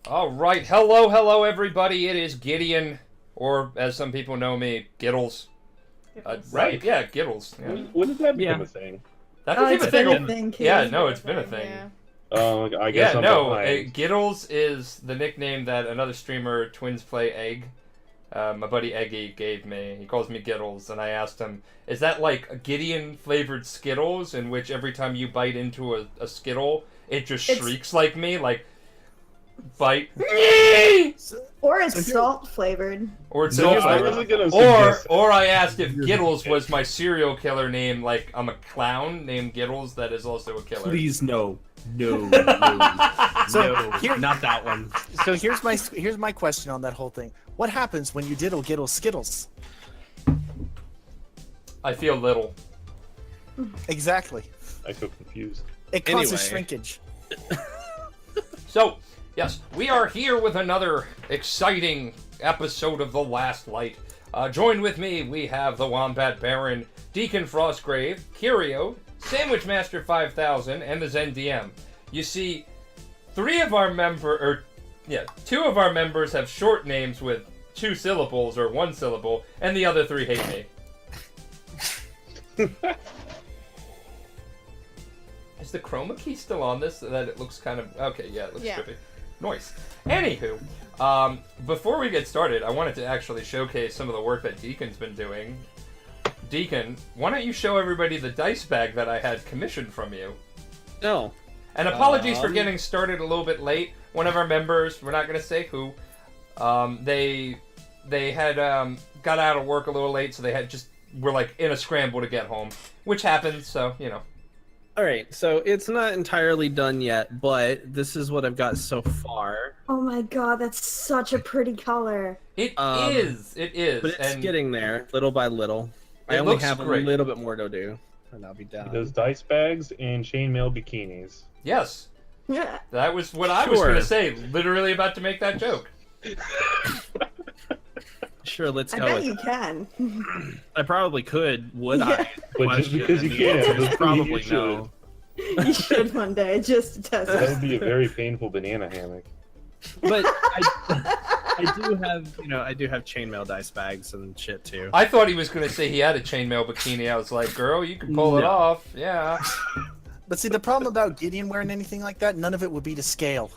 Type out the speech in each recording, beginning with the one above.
All right, hello, everybody. It is Gideon, or as some people know me, Giddles. Right? Yeah, Giddles. Yeah. When did that become Yeah. a thing? That Oh, became it's a been thing. a thing, kid. Yeah, no, it's been a thing. Yeah. I guess Yeah, I'm no, behind. Giddles is the nickname that another streamer, Twins Play Egg, my buddy Eggy gave me. He calls me Giddles, and I asked him, is that like a Gideon flavored Skittles, in which every time you bite into a Skittle, it just It's- shrieks like me, like bite, Or it's salt flavored. or it's No, all I flavored. wasn't gonna Or suggest. or I asked if Giddles was my serial killer name, like I'm a clown named Giddles that is also a killer. Please no. No. So, no, here- not that one. So here's my question on that whole thing. What happens when you diddle giddle skittles? I feel little. Exactly. I feel confused. It causes Anyway. shrinkage. So, yes, we are here with another exciting episode of The Last Light. Joined with me, we have the Wombat Baron, Deacon Frostgrave, Curio, Sandwich Master 5000, and the Zen DM. You see, two of our members have short names with 2 syllables or 1 syllable, and the other 3 hate me. Is the chroma key still on this? So that it looks kind of... Okay, yeah, it looks Yeah. trippy. Nice. Anywho, before we get started, I wanted to actually showcase some of the work that Deacon's been doing. Deacon, why don't you show everybody the dice bag that I had commissioned from you? No. And apologies for getting started a little bit late. One of our members, we're not going to say who, they had got out of work a little late, so they had were like in a scramble to get home, which happens. So All right, so it's not entirely done yet, but this is what I've got so far. Oh my god, that's such a pretty color. It Um, is, But it's and getting there, little by little. I It only looks have great. a little bit more to do, and I'll be He done. does dice bags and chainmail bikinis. yes, Yeah. that was what I was Sure. going to say. Literally about to make that joke. Sure, let's I go bet with you can. I probably could, would I? But just Question, because you and the can, answer is doesn't mean probably you should. no. You should one day, just to test That it. would be a very painful banana hammock. But I do have, I do have chainmail dice bags and shit too. I thought he was going to say he had a chainmail bikini. I was like, girl, you can pull it No. off. Yeah. But see, the problem about Gideon wearing anything like that, none of it would be to scale.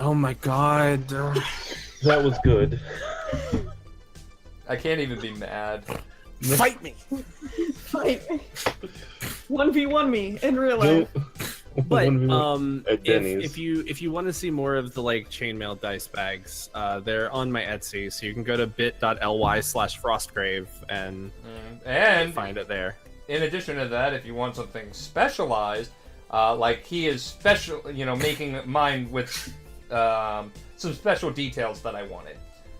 Oh my god. That was good. I can't even be mad. Fight me! Fight. 1v1 me in real life. But At Denny's. if you want to see more of the like chainmail dice bags, they're on my Etsy, so you can go to bit.ly/frostgrave and And find it there. in addition to that, if you want something specialized, like he is special, making mine with some special details that I wanted.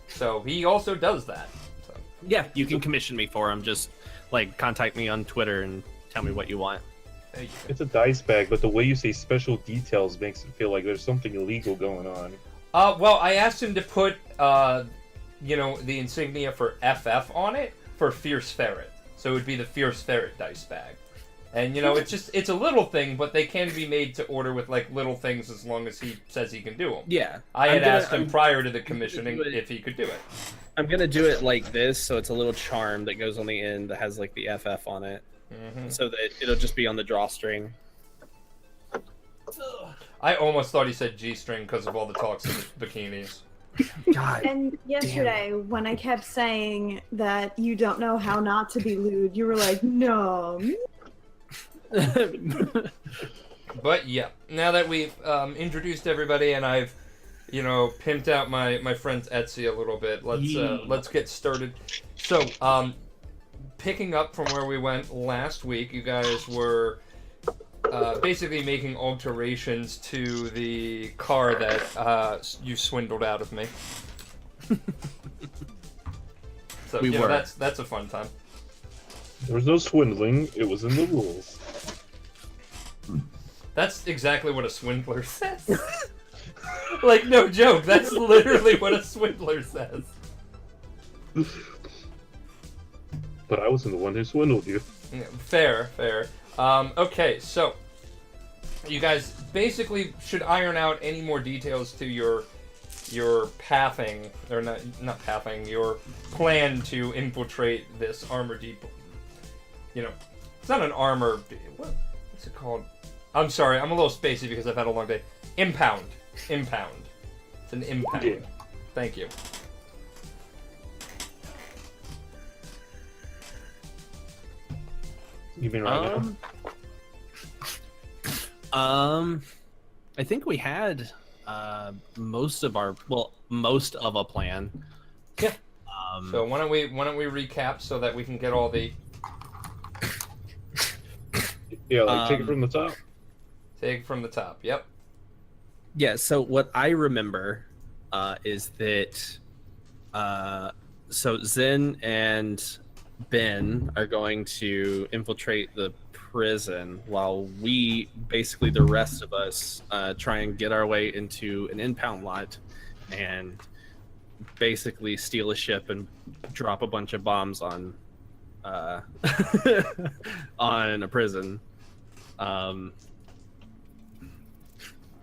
So he also does that. So. Yeah, you can commission me for them. Just like contact me on Twitter and tell me what you want. There you go. It's a dice bag, but the way you say special details makes it feel like there's something illegal going on. Well, I asked him to put, the insignia for FF on it for Fierce Ferret. So it would be the Fierce Ferret dice bag. And, it's a little thing, but they can be made to order with, like, little things as long as he says he can do them. Yeah, I had asked him I'm prior to the commissioning do it. if he could do it. gonna do it like this, so it's a little charm that goes on the end that has like the FF on it, so that it'll just be on the drawstring. I almost thought he said G-string because of all the talks of bikinis. God. And yesterday, when I kept saying that you don't know how not to be lewd, you were like, no. But yeah, now that we've introduced everybody and I've, pimped out my friend's Etsy a little bit, let's get started. So, picking up from where we went last week, you guys were basically making alterations to the car that you swindled out of me. So We were. that's a fun time. There was no swindling, it was in the rules. That's exactly what a swindler says. Like, no joke, that's literally what a swindler says. But I wasn't the one who swindled you. Yeah, fair. Okay, so you guys basically should iron out any more details to your pathing, or not pathing, your plan to infiltrate this armor depot. You know, it's not an armor. What's it called? I'm sorry, I'm a little spacey because I've had a long day. Impound. It's an impound. Yeah. Thank you. You mean right now? I think we had most of a plan. Yeah. So why don't we recap so that we can get all the Yeah, take it from the top. take it from the top. Yep. Yeah, so what I remember is that so Zen and Ben are going to infiltrate the prison while we, basically the rest of us, try and get our way into an impound lot and basically steal a ship and drop a bunch of bombs on on a prison.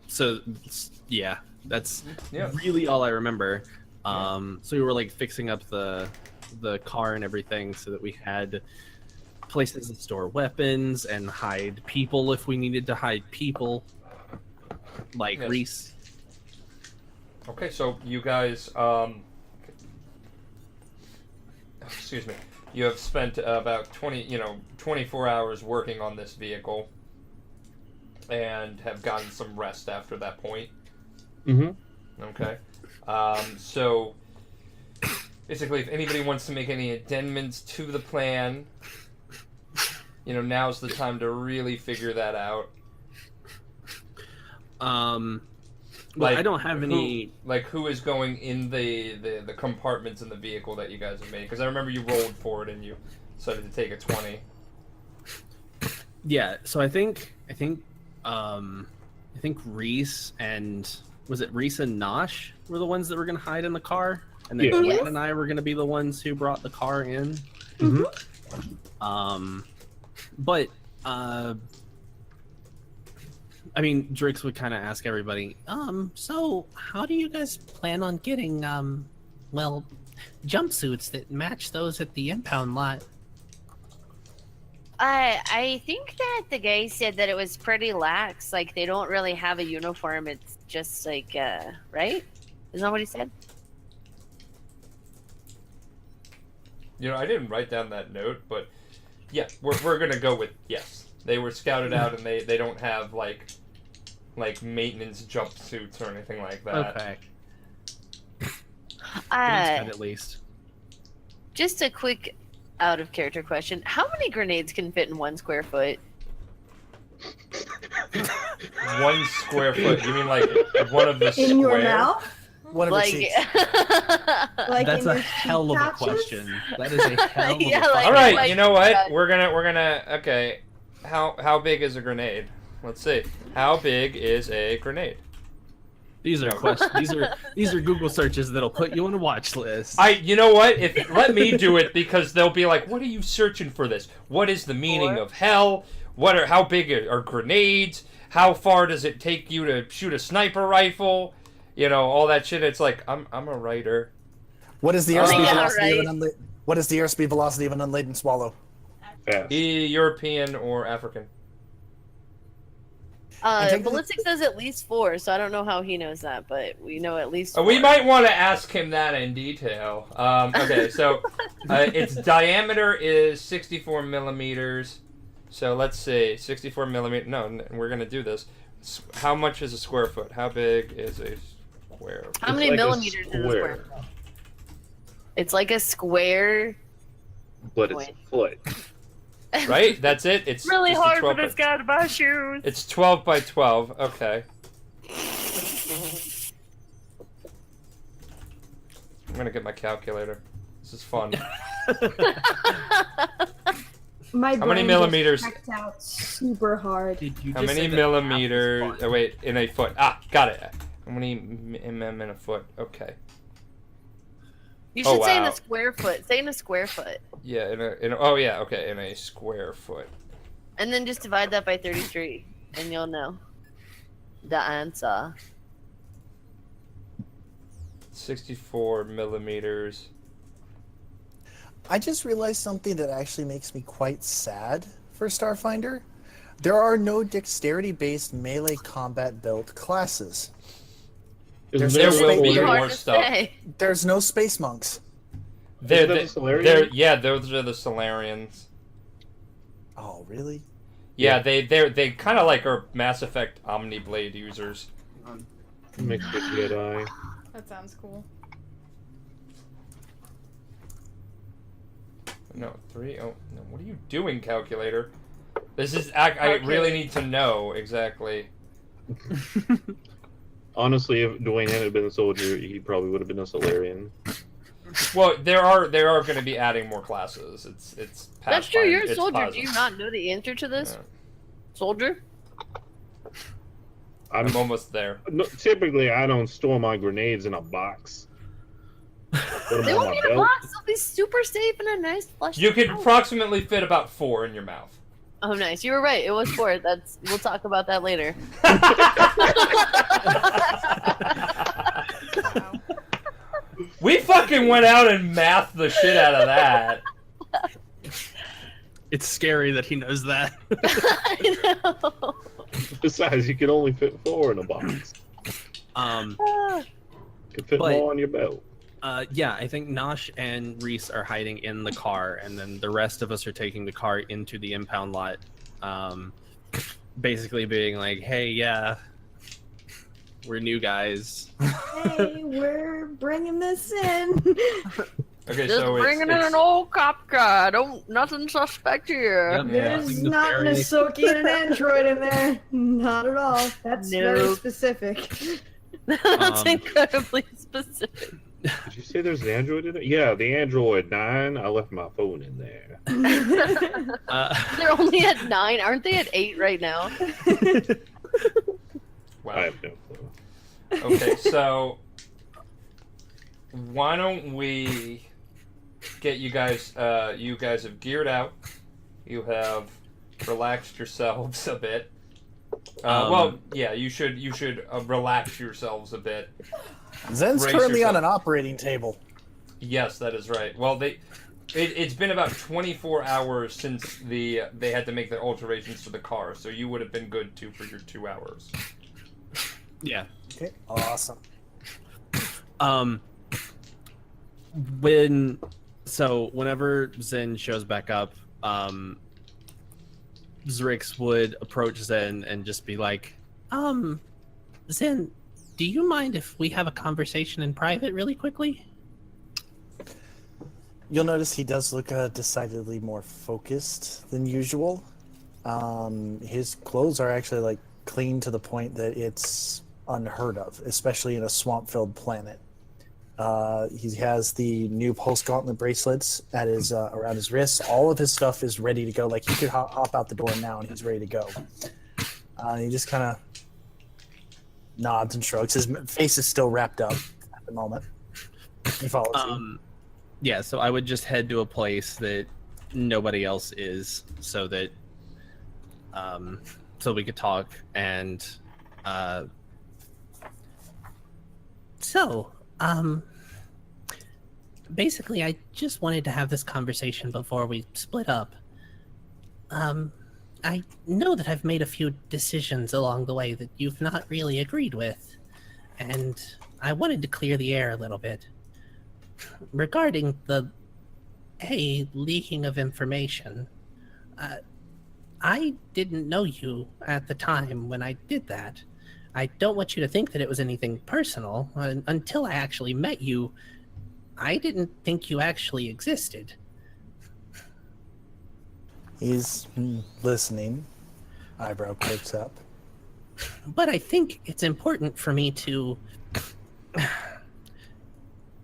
So yeah, that's really all I remember. So we were like fixing up the car and everything so that we had places to store weapons and hide people if we needed to hide people, like Reese. Okay, so you guys, excuse me, you have spent about 24 hours working on this vehicle, and have gotten some rest after that point. Mm-hmm. Okay. So basically, if anybody wants to make any amendments to the plan, now's the time to really figure that out. Well, I don't have any. Who is going in the compartments in the vehicle that you guys have made? Because I remember you rolled for it and you decided to take a 20. Yeah. So I think Reese and Reese and Nosh were the ones that were going to hide in the car, and then Glenn and I were going to be the ones who brought the car in. Mm-hmm. But I mean, Drix would kind of ask everybody, so how do you guys plan on getting, jumpsuits that match those at the impound lot? I think that the guy said that it was pretty lax. Like, they don't really have a uniform. It's just like, right? Isn't that what he said? I didn't write down that note, but yeah, we're gonna go with yes. They were scouted out, and they don't have like maintenance jumpsuits or anything like that. Okay. At least. Just a quick out of character question: how many grenades can fit in 1 square foot? 1 square foot? You mean like one of the In your mouth? One of the cheeks. Like That's in a your hell of a patches? question. That is a hell of a Yeah, question. like- All right, like- you know what? We're gonna. Okay, how big is a grenade? Let's see. How big is a grenade? These are questions. These are Google searches that'll put you on a watch list. You know what? Let me do it, because they'll be like, "What are you searching for this? What is the meaning of hell? How big are grenades? How far does it take you to shoot a sniper rifle? All that shit." It's like, I'm a writer. What is the airspeed Yeah, velocity right. of an What is the airspeed velocity of an unladen swallow? Fast. European or African? take the- Ballistics says at least 4, so I don't know how he knows that, but we know at least 4. We might want to ask him that in detail. Okay, so its diameter is 64 millimeters. So let's see, 64 millimeters. No, we're gonna do this. How much is a square foot? How big is a square foot? How many It's like a millimeters is a square foot? It's like a square. But it's a foot. Right? That's it? It's really just a hard 12 for this by- guy to buy shoes. It's 12 by 12. Okay. I'm gonna get my calculator. This is fun. My How many brain just millimeters? checked out super hard. Did you How just many say that millimeters? half is Oh, fun? wait, in a foot. Got it. How many mm in a foot? Okay. You Oh, should say in wow. a square foot. Say in a square foot. Yeah, oh yeah, okay, in a square foot. And then just divide that by 33, and you'll know. the answer. 64 millimeters. I just realized something that actually makes me quite sad for Starfinder. There are no dexterity-based melee combat built classes. Isn't There that will the be Be Solarian? more hard to stuff. say. There's no space monks. They're, that the Solarian? yeah, those are the Solarians. Oh, really? Yeah, they kind of like are Mass Effect Omniblade users. Mixed with Jedi. That sounds cool. No, 3. Oh, no. What are you doing, calculator? This is. I really need to know exactly. Honestly, if Dwayne hadn't been a soldier, he probably would have been a Solarian. Well, there are going to be adding more classes. It's. That's true. You're a it's soldier. Do positive. you not know the answer to this? Yeah. Soldier? I'm almost there. No, typically, I don't store my grenades in a box. Put 'em They on won't my need a belt. box. They'll be super safe in a nice flush. You could pouch. approximately fit about 4 in your mouth. Oh, nice. You were right. It was 4. We'll talk about that later. Wow. We fucking went out and mathed the shit out of that. It's scary that he knows that. I know. Besides, you can only fit 4 in a box. um, You can fit But- more on your belt. yeah, I think Nosh and Reese are hiding in the car, and then the rest of us are taking the car into the impound lot. Basically being like, hey, yeah, we're new guys. Hey, we're bringing this in. Okay, Just so bringing in it's an old cop car. Nothing suspect here. Yep. There's Nothing not an nefarious. Ahsoki and an android in there. Not at all. That's very Nope. specific. That's Um, incredibly specific. Did you say there's an Android in it? Yeah, the Android 9. I left my phone in there. They're only at 9. Aren't they at 8 right now? wow. I have no clue. Okay, so why don't we get you guys? You guys have geared out. You have relaxed yourselves a bit. Well, yeah, you should relax yourselves a bit. Zen's Brace currently on yourself. an operating table. Yes, that is right. Well, it's been about 24 hours since they had to make their alterations to the car, so you would have been good too for your 2 hours. Yeah. Okay, awesome. Whenever Zen shows back up, Zrix would approach Zen and just be like, Zen, do you mind if we have a conversation in private really quickly? You'll notice he does look decidedly more focused than usual. His clothes are actually like clean to the point that it's unheard of, especially in a swamp-filled planet. He has the new pulse gauntlet bracelets at his around his wrists. All of his stuff is ready to go. Like he could hop out the door now and he's ready to go. He just kind of nods and shrugs. His face is still wrapped up at the moment. He follows you. Yeah, so I would just head to a place that nobody else is, so that so we could talk. And basically, I just wanted to have this conversation before we split up. I know that I've made a few decisions along the way that you've not really agreed with, and I wanted to clear the air a little bit. Regarding the leaking of information, I didn't know you at the time when I did that. I don't want you to think that it was anything personal. Until I actually met you, I didn't think you actually existed. He's listening. Eyebrow quirks up. But I think it's important for me to...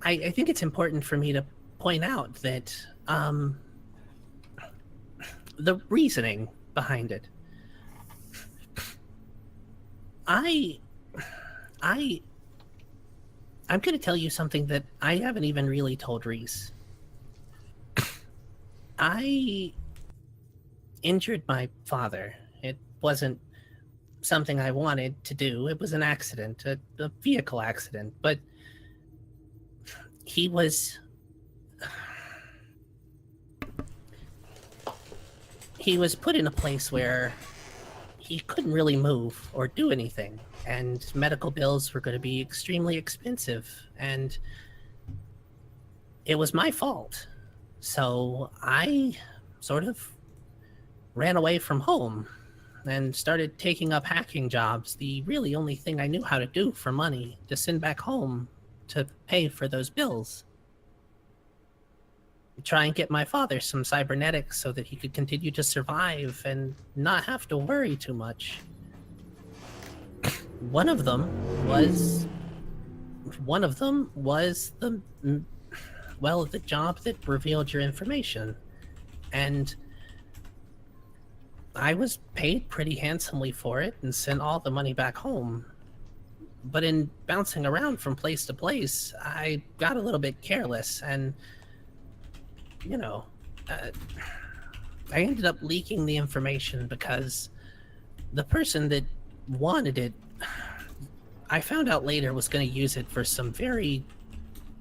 I think it's important for me to point out that the reasoning behind it. I'm going to tell you something that I haven't even really told Reese. I injured my father. It wasn't something I wanted to do. It was an accident, a vehicle accident, but he was put in a place where he couldn't really move or do anything, and medical bills were going to be extremely expensive, and it was my fault. So I sort of ran away from home and started taking up hacking jobs, the really only thing I knew how to do for money to send back home to pay for those bills. Try and get my father some cybernetics so that he could continue to survive and not have to worry too much. One of them was the job that revealed your information. And I was paid pretty handsomely for it and sent all the money back home. But in bouncing around from place to place, I got a little bit careless and, I ended up leaking the information because the person that wanted it, I found out later, was going to use it for some very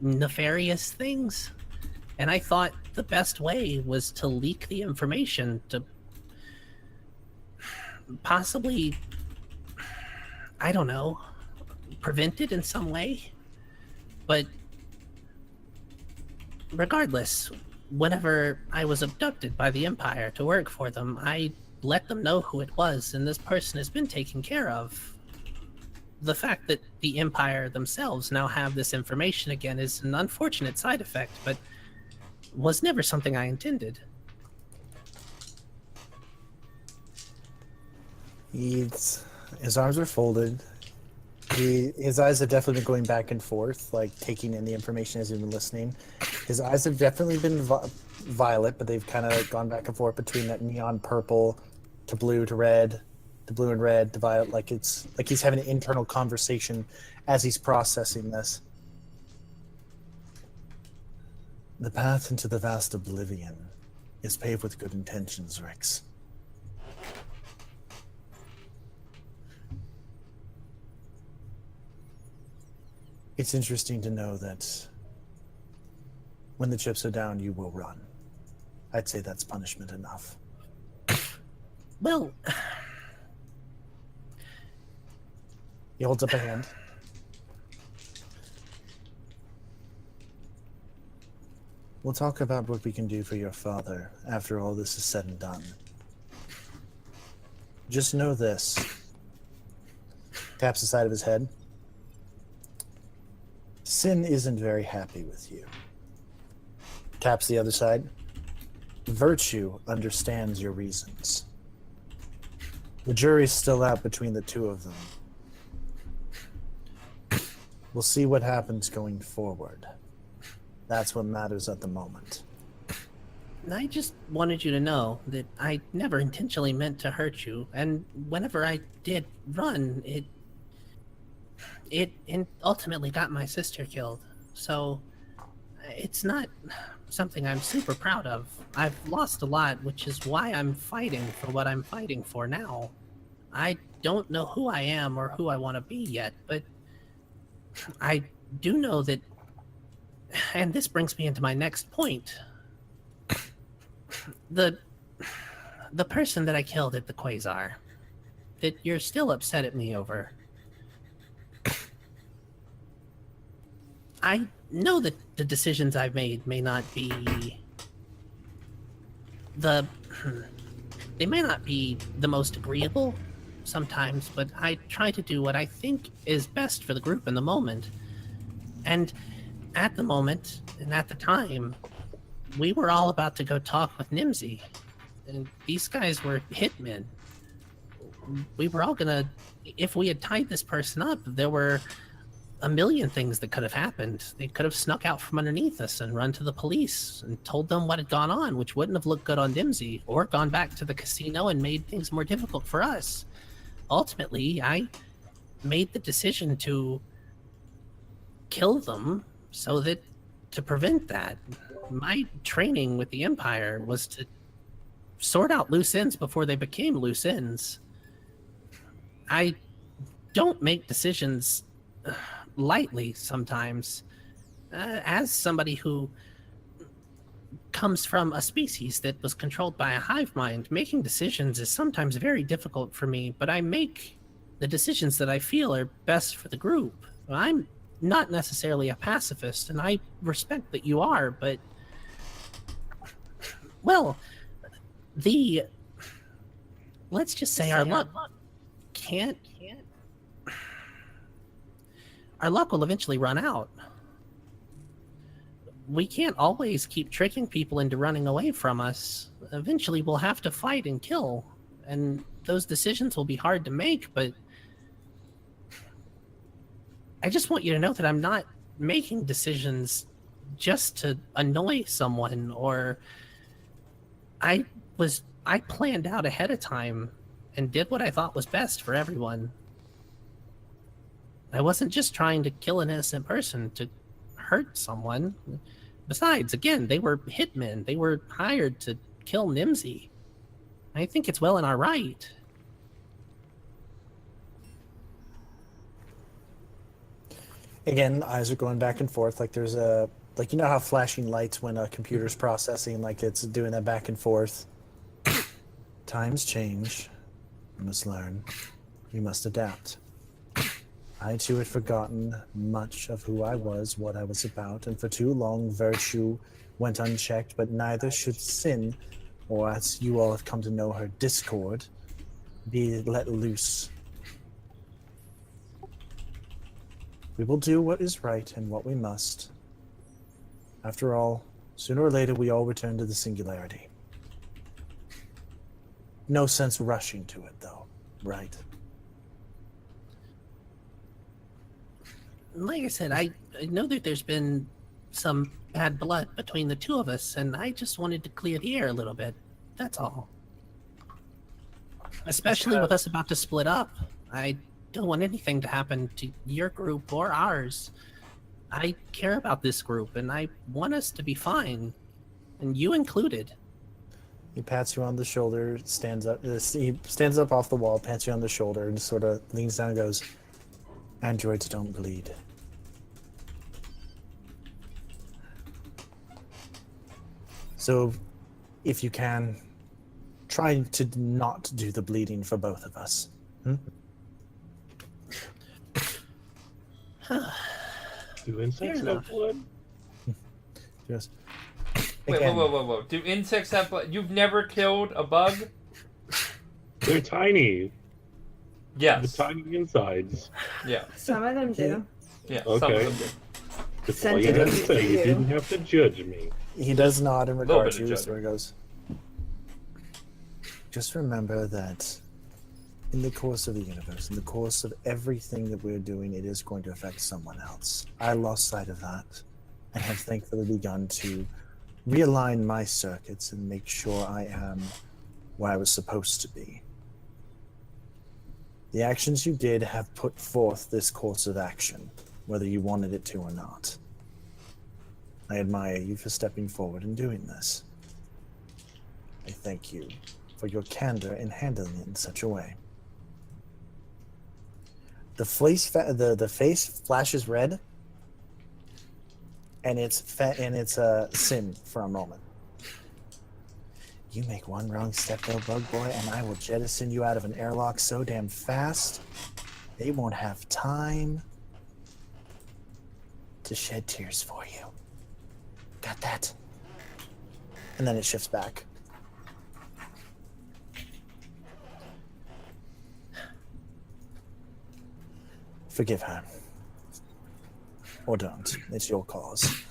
nefarious things. And I thought the best way was to leak the information to possibly, I don't know, prevent it in some way. But regardless, whenever I was abducted by the Empire to work for them, I let them know who it was, and this person has been taken care of. The fact that the Empire themselves now have this information again is an unfortunate side effect, but was never something I intended. His arms are folded. His eyes have definitely been going back and forth, like taking in the information as he's been listening. His eyes have definitely been violet, but they've kind of gone back and forth between that neon purple to blue to red, to blue and red to violet. Like it's like he's having an internal conversation as he's processing this. The path into the vast oblivion is paved with good intentions, Rex. It's interesting to know that when the chips are down, you will run. I'd say that's punishment enough. Well, He holds up a hand. We'll talk about what we can do for your father after all this is said and done. Just know this. Taps the side of his head. Sin isn't very happy with you. Taps the other side. Virtue understands your reasons. The jury's still out between the two of them. We'll see what happens going forward. That's what matters at the moment. I just wanted you to know that I never intentionally meant to hurt you, and whenever I did run, it ultimately got my sister killed. So it's not something I'm super proud of. I've lost a lot, which is why I'm fighting for what I'm fighting for now. I don't know who I am or who I want to be yet, but I do know that, and this brings me into my next point. The person that I killed at the Quasar, that you're still upset at me over, I know that the decisions I've made may not be the most agreeable sometimes, but I try to do what I think is best for the group in the moment. And at the moment, and at the time, we were all about to go talk with Nimsy. And these guys were hitmen. We were all gonna, if we had tied this person up, there were a million things that could have happened. They could have snuck out from underneath us and run to the police and told them what had gone on, which wouldn't have looked good on Nimsy, or gone back to the casino and made things more difficult for us. Ultimately, I made the decision to kill them so that, to prevent that. My training with the Empire was to sort out loose ends before they became loose ends. I don't make decisions lightly sometimes. As somebody who comes from a species that was controlled by a hive mind, making decisions is sometimes very difficult for me, but I make the decisions that I feel are best for the group. I'm not necessarily a pacifist, and I respect that you are, but well, let's just say our luck can't. Our luck will eventually run out. We can't always keep tricking people into running away from us. Eventually, we'll have to fight and kill, and those decisions will be hard to make, but I just want you to know that I'm not making decisions just to annoy someone, or I planned out ahead of time and did what I thought was best for everyone. I wasn't just trying to kill an innocent person to hurt someone. Besides, again, they were hitmen. They were hired to kill Nimsy. I think it's well in our right. Again, eyes are going back and forth. Like there's a, like, you know how flashing lights when a computer's processing, like it's doing that back and forth. Times change. You must learn. You must adapt. I too had forgotten much of who I was, what I was about, and for too long virtue went unchecked, but neither should sin, or as you all have come to know her, discord, be let loose. We will do what is right and what we must. After all, sooner or later we all return to the singularity. No sense rushing to it, though, right? Like I said, I know that there's been some bad blood between the two of us, and I just wanted to clear the air a little bit. That's all. Especially with us about to split up. I don't want anything to happen to your group or ours. I care about this group, and I want us to be fine, and you included. He pats you on the shoulder, stands up. He stands up off the wall, pats you on the shoulder, and sort of leans down and goes, "Androids don't bleed." So, if you can, try to not do the bleeding for both of us. Do insects Fair have blood? Yes. Wait, Again, whoa. Do insects have blood? You've never killed a bug? They're tiny. Yes. The tiny insides. Yeah. Some of them do. Yeah. Some Okay. of them That's all you had to Sensitive say. to You you. didn't have to judge me. He does nod in Little regard bit to of you, judgment. so he goes, "Just remember that in the course of the universe, in the course of everything that we're doing, it is going to affect someone else. I lost sight of that and have thankfully begun to realign my circuits and make sure I am where I was supposed to be. The actions you did have put forth this course of action, whether you wanted it to or not. I admire you for stepping forward and doing this. I thank you for your candor in handling it in such a way." The face flashes red, and it's Sin for a moment. "You make one wrong step, though, Bug Boy, and I will jettison you out of an airlock so damn fast they won't have time to shed tears for you. Got that?" And then it shifts back. Forgive her. Or don't. It's your cause.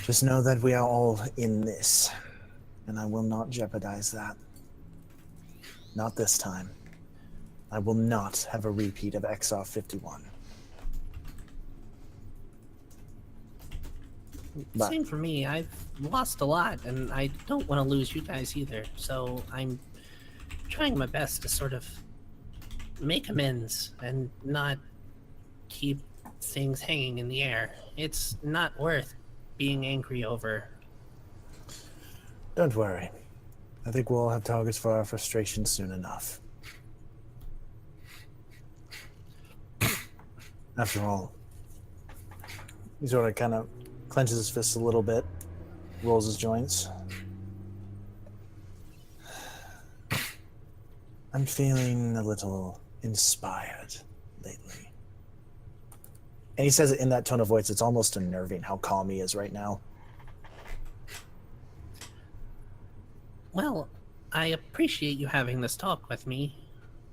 Just know that we are all in this, and I will not jeopardize that. Not this time. I will not have a repeat of XR 51. But Same for me. I've lost a lot, and I don't want to lose you guys either. So I'm trying my best to sort of make amends and not keep things hanging in the air. It's not worth being angry over. don't worry. I think we'll all have targets for our frustration soon enough. After all, he sort of kind of clenches his fists a little bit, rolls his joints. I'm feeling a little inspired lately. And he says it in that tone of voice. It's almost unnerving how calm he is right now. Well, I appreciate you having this talk with me.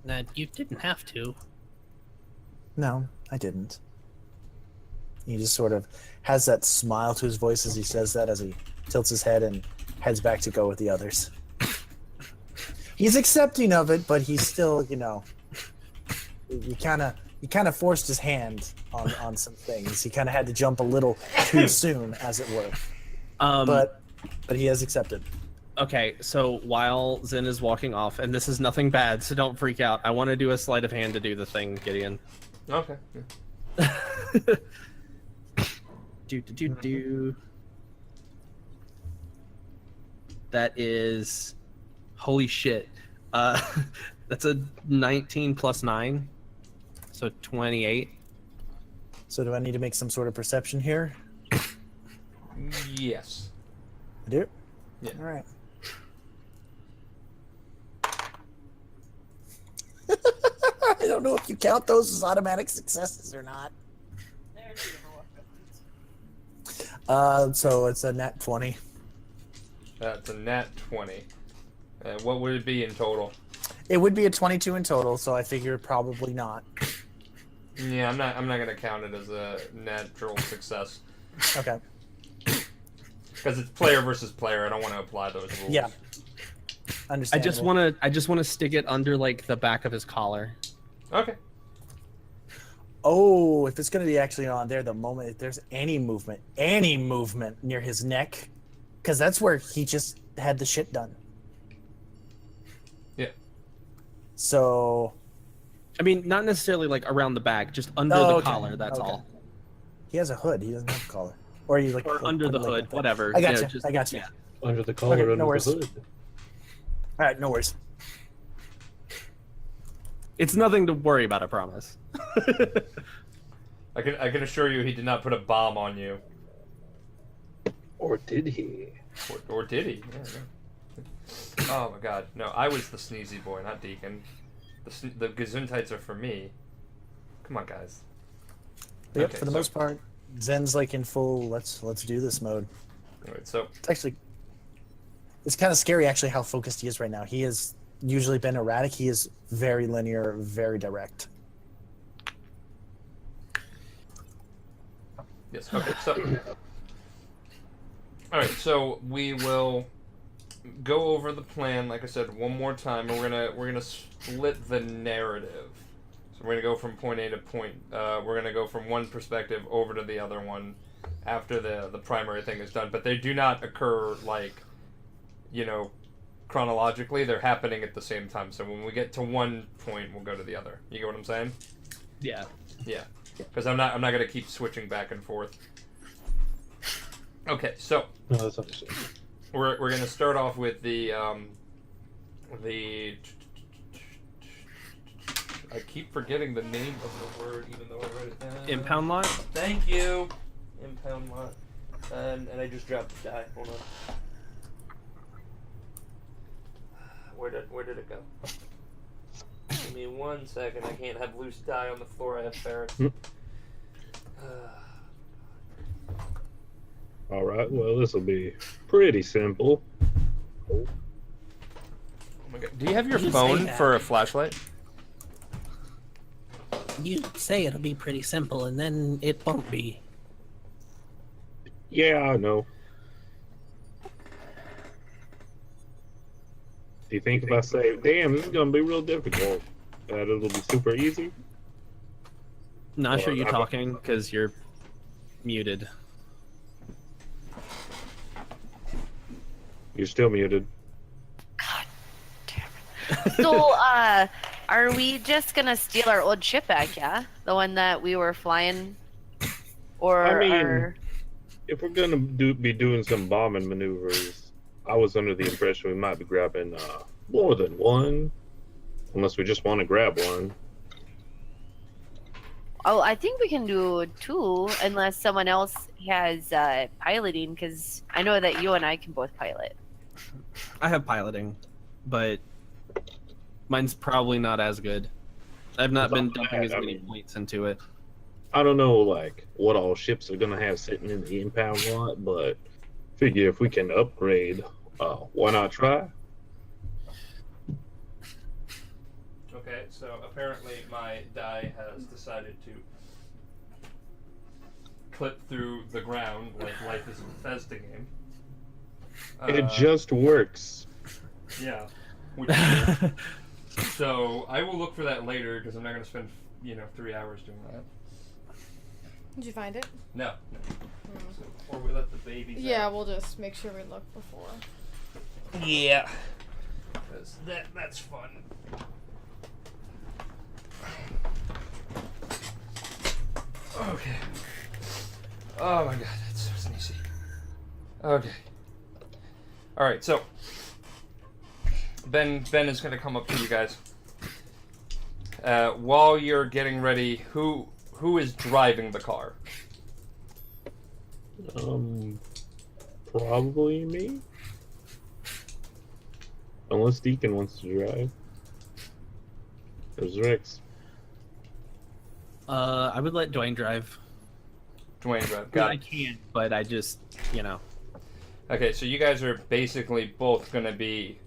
That you didn't have to. No, I didn't. He just sort of has that smile to his voice as he says that, as he tilts his head and heads back to go with the others. He's accepting of it, but he's still, you know, he kind of forced his hand on some things. He kind of had to jump a little too soon, as it were. But he has accepted. Okay, so while Zen is walking off, and this is nothing bad, so don't freak out. I want to do a sleight of hand to do the thing, Gideon. Okay. Do. That is, holy shit. That's a 19 plus 9, so 28. So do I need to make some sort of perception here? Yes. I do? Yeah. All right. I don't know if you count those as automatic successes or not. So it's a nat 20. That's a nat 20. What would it be in total? It would be a 22 in total, so I figure probably not. Yeah, I'm not gonna count it as a natural success Okay. because it's player versus player. I don't want to apply those rules. Yeah. I Understandable. just wanna stick it under like the back of his collar. Okay. Oh, if it's going to be actually on there, the moment if there's any movement near his neck, because that's where he just had the shit done. Yeah. So. I mean, not necessarily like around the back, just under Oh, the okay. collar. That's Okay. all. He has a hood. He doesn't have a collar. Or you like. Or under the like hood, that. whatever. I got Yeah, you. just- I got you. yeah. Under the collar, Okay, no under worries. the hood. All right, no worries. It's nothing to worry about, I promise. I can assure you he did not put a bomb on you. Or did he? Or did he? Yeah, no. Oh my god. No, I was the sneezy boy, not Deacon. The Gesundheits are for me. Come on, guys. But yep, Okay, for the so- most part, Zen's like in full let's do this mode. Alright, so It's kind of scary actually how focused he is right now. He has usually been erratic. He is very linear, very direct. yes. Okay. So. All right. So we will go over the plan, like I said, one more time, and we're gonna split the narrative. So we're gonna go from point A to point. We're gonna go from one perspective over to the other one after the primary thing is done. But they do not occur like, you know, chronologically. They're happening at the same time. So when we get to one point, we'll go to the other. You get what I'm saying? Yeah. Yeah. Because I'm not gonna keep switching back and forth. Okay. So. No, that's understandable. We're gonna start off with the I keep forgetting the name of the word even though I wrote it down. Impound lot? Thank you. Impound lot. And I just dropped the die. Hold on. Where did it go? Give me 1 second. I can't have loose die on the floor. I have ferrets. All right. Well, this will be pretty simple. Oh my god. Do you have your You say phone that. for a flashlight? You say it'll be pretty simple, and then it won't be. Yeah, I know. Do you think if I say, "Damn, this is gonna be real difficult," that it'll be super easy? Not sure Well, you I'm- talking because you're muted. You're still muted. So, are we just gonna steal our old ship back? Yeah, the one that we were flying, or I mean- are... If we're gonna be doing some bombing maneuvers, I was under the impression we might be grabbing more than one, unless we just want to grab one. Oh, I think we can do 2 unless someone else has piloting, because I know that you and I can both pilot. I have piloting, but mine's probably not as good. I've not It's been not dumping bad, as I many mean- points into it. I don't know, like, what all ships are gonna have sitting in the impound lot, but figure if we can upgrade, why not try? Okay, so apparently my die has decided to clip through the ground like life is a Bethesda game. It just works. Yeah. Which so I will look for that later because I'm not going to spend 3 hours doing that. Did you find it? No. So, or we let the babies Yeah, out. we'll just make sure we look before. Yeah. 'Cause that's fun. Okay. Oh my god, that's so sneezy. Okay. Alright, so Ben is gonna come up to you guys. While you're getting ready, who is driving the car? Probably me. Unless Deacon wants to drive. There's Rex. I would let Dwayne drive. Dwayne drive. I Got it. can, but I just, Okay, so you guys are basically both gonna be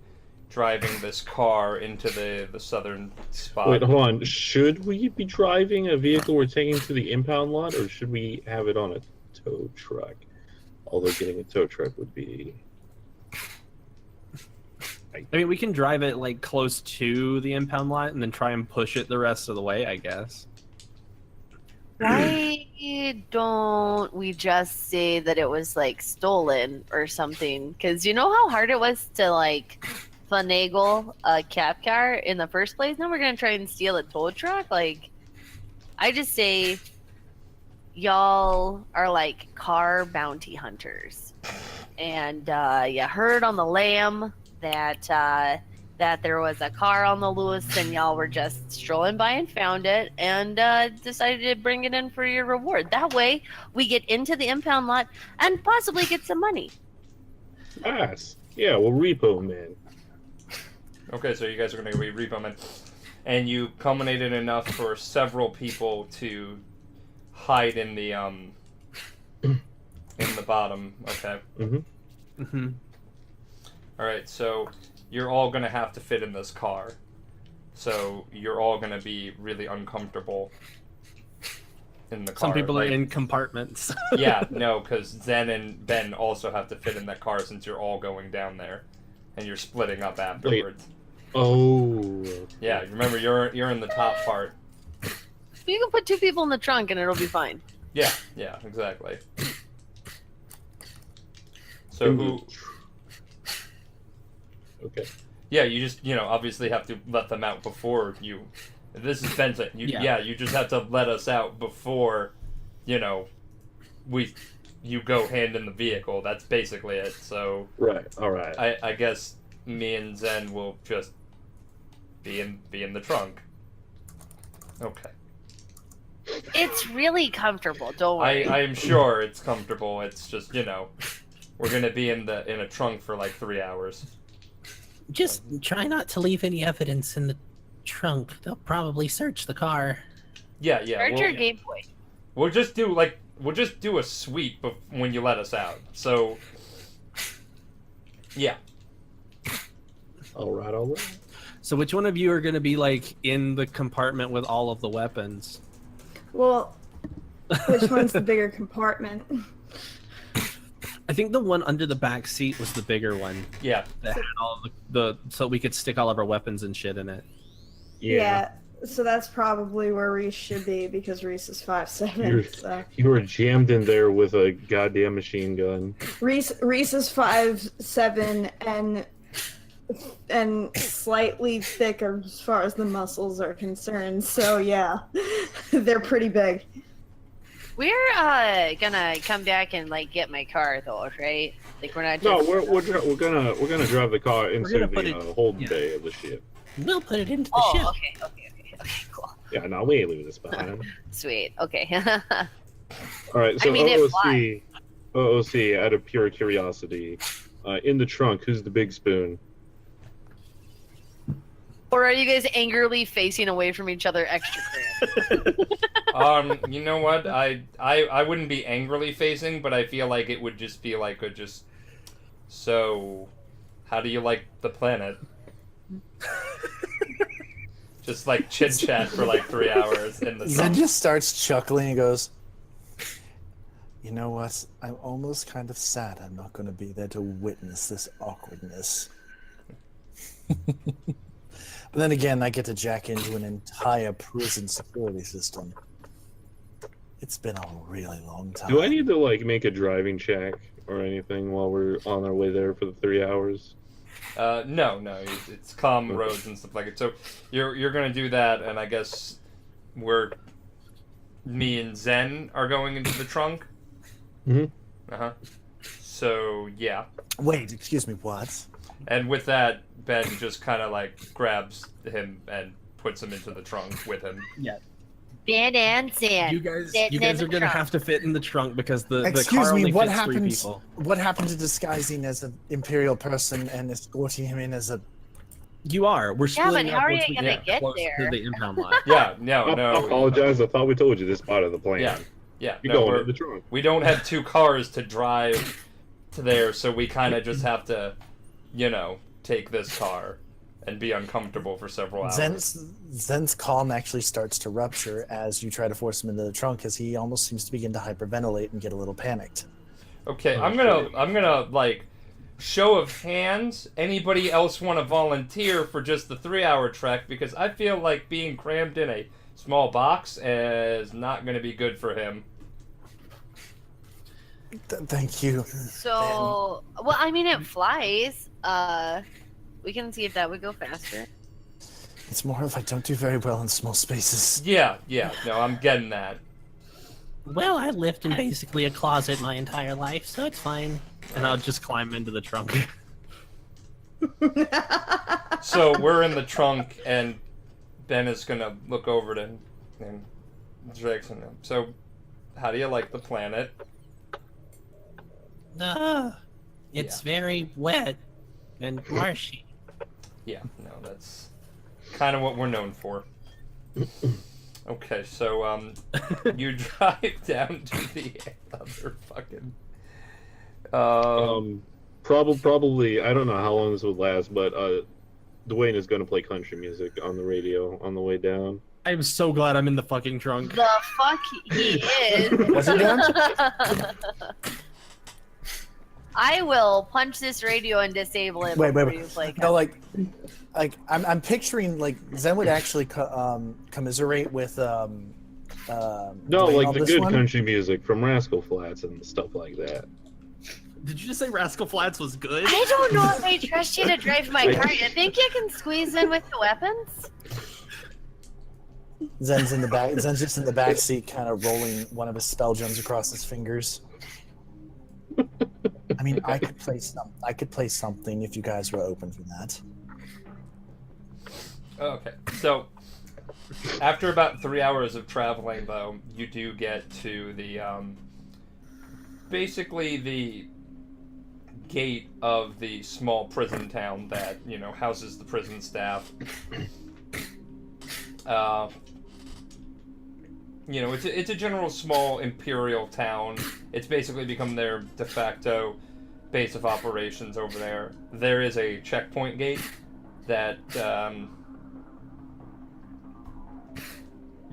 driving this car into the southern spot. Wait, hold on. Should we be driving a vehicle we're taking to the impound lot, or should we have it on a tow truck? Although getting a tow truck would be... I mean, we can drive it like close to the impound lot and then try and push it the rest of the way, I guess. Why don't we just say that it was like stolen or something? Because you know how hard it was to like finagle a cab car in the first place? Now we're gonna try and steal a tow truck? Like, I just say y'all are like car bounty hunters, and you heard on the lam that there was a car on the loose, and y'all were just strolling by and found it, and decided to bring it in for your reward. That way, we get into the impound lot and possibly get some money. Nice. Yeah, we'll repo, man. Okay, so you guys are gonna be rebumming, and you culminated enough for several people to hide in the in the bottom. Okay. Mm-hmm. All right, so you're all gonna have to fit in this car, so you're all gonna be really uncomfortable in the car. Some people like- are in compartments. Yeah, no, because Zen and Ben also have to fit in that car since you're all going down there, and you're splitting up afterwards. Oh. Yeah, remember you're in the top part. You can put 2 people in the trunk, and it'll be fine. Yeah, exactly. So who? Okay. Yeah, you just obviously have to let them out before you. This is Benson. Yeah. You just have to let us out before, you go hand in the vehicle. That's basically it. So Right. All right. I guess me and Zen will just be in the trunk. Okay. It's really comfortable. Don't worry. I am sure it's comfortable. It's just we're gonna be in a trunk for like 3 hours. Just try not to leave any evidence in the trunk. They'll probably search the car. Yeah. Charge your Game Boy. We'll just do a sweep when you let us out. So, yeah. All right. So which one of you are going to be like in the compartment with all of the weapons? Well, which one's the bigger compartment? I think the one under the back seat was the bigger one. Yeah. That had all the so we could stick all of our weapons and shit in it. Yeah. So that's probably where Reese should be because Reese is 5'7". You're- So You were jammed in there with a goddamn machine gun. Reese is 5'7" and slightly thicker as far as the muscles are concerned. So yeah, they're pretty big. We're gonna come back and like get my car though, right? Like we're not No, just... we're gonna drive the car into gonna put the it- holding yeah. bay of the ship. We'll put it into the Oh, ship. okay, cool. Yeah, no, we ain't leaving this behind. Sweet. Okay. All right, so I mean, it OOC, out of pure curiosity, in the trunk, who's the big spoon? Or are you guys angrily facing away from each other extra cramped? You know what? I wouldn't be angrily facing, but I feel like it would just be like a just. So, how do you like the planet? Just like chit chat for like 3 hours in the Zen sun. just starts chuckling and goes, "You know what? I'm almost kind of sad I'm not going to be there to witness this awkwardness." But then again, I get to jack into an entire prison security system. It's been a really long time. Do I need to like make a driving check or anything while we're on our way there for the 3 hours? No, it's calm roads and stuff like it. So you're gonna do that, and I guess me and Zen are going into the trunk. So yeah. Wait, excuse me, what? And with that, Ben just kind of like grabs him and puts him into the trunk with him. Yeah. Ben and Zen. You guys Sitting in are the gonna trunk. have to fit in the trunk because the Excuse car me, only what fits 3 happened? people. What happened to disguising as an imperial person and escorting him in as a? You are. We're Yeah, splitting but up how are once you we gonna get get close there? to the impound lot. Yeah, I no. apologize. I thought we told you this part of the plan. Yeah. You're No, going in the trunk. we don't have 2 cars to drive to there, so we kind of just have to, take this car and be uncomfortable for several hours. Zen's calm actually starts to rupture as you try to force him into the trunk, as he almost seems to begin to hyperventilate and get a little panicked. Okay, I'm gonna like show of hands. Anybody else want to volunteer for just the 3-hour trek? Because I feel like being crammed in a small box is not gonna be good for him. Thank you. So, well, I mean, it flies. We can see if that would go faster. It's more of I don't do very well in small spaces. Yeah. No, I'm getting that. Well, I lived in basically a closet my entire life, so it's fine. And I'll just climb into the trunk. So we're in the trunk, and Ben is gonna look over to and Jackson. So, how do you like the planet? It's very wet and marshy. Yeah, no, that's kind of what we're known for. Okay, so you drive down to the other fucking. Probably. I don't know how long this would last, but Dwayne is going to play country music on the radio on the way down. I'm so glad I'm in the fucking trunk. The fuck he is. Was it down? I will punch this radio and disable it. Wait. before you play No, like I'm picturing like Zen would actually commiserate with No, Dwayne like on the this good one. country music from Rascal Flatts and stuff like that. Did you just say Rascal Flatts was good? I don't know if I trust you to drive my car. You think you can squeeze in with the weapons? Zen's in the back. Zen's just in the back seat, kind of rolling one of his spell gems across his fingers. I mean, I could play something if you guys were open for that. Okay, so after about 3 hours of traveling, though, you do get to the basically the gate of the small prison town that houses the prison staff. It's a general small imperial town. It's basically become their de facto base of operations over there. There is a checkpoint gate that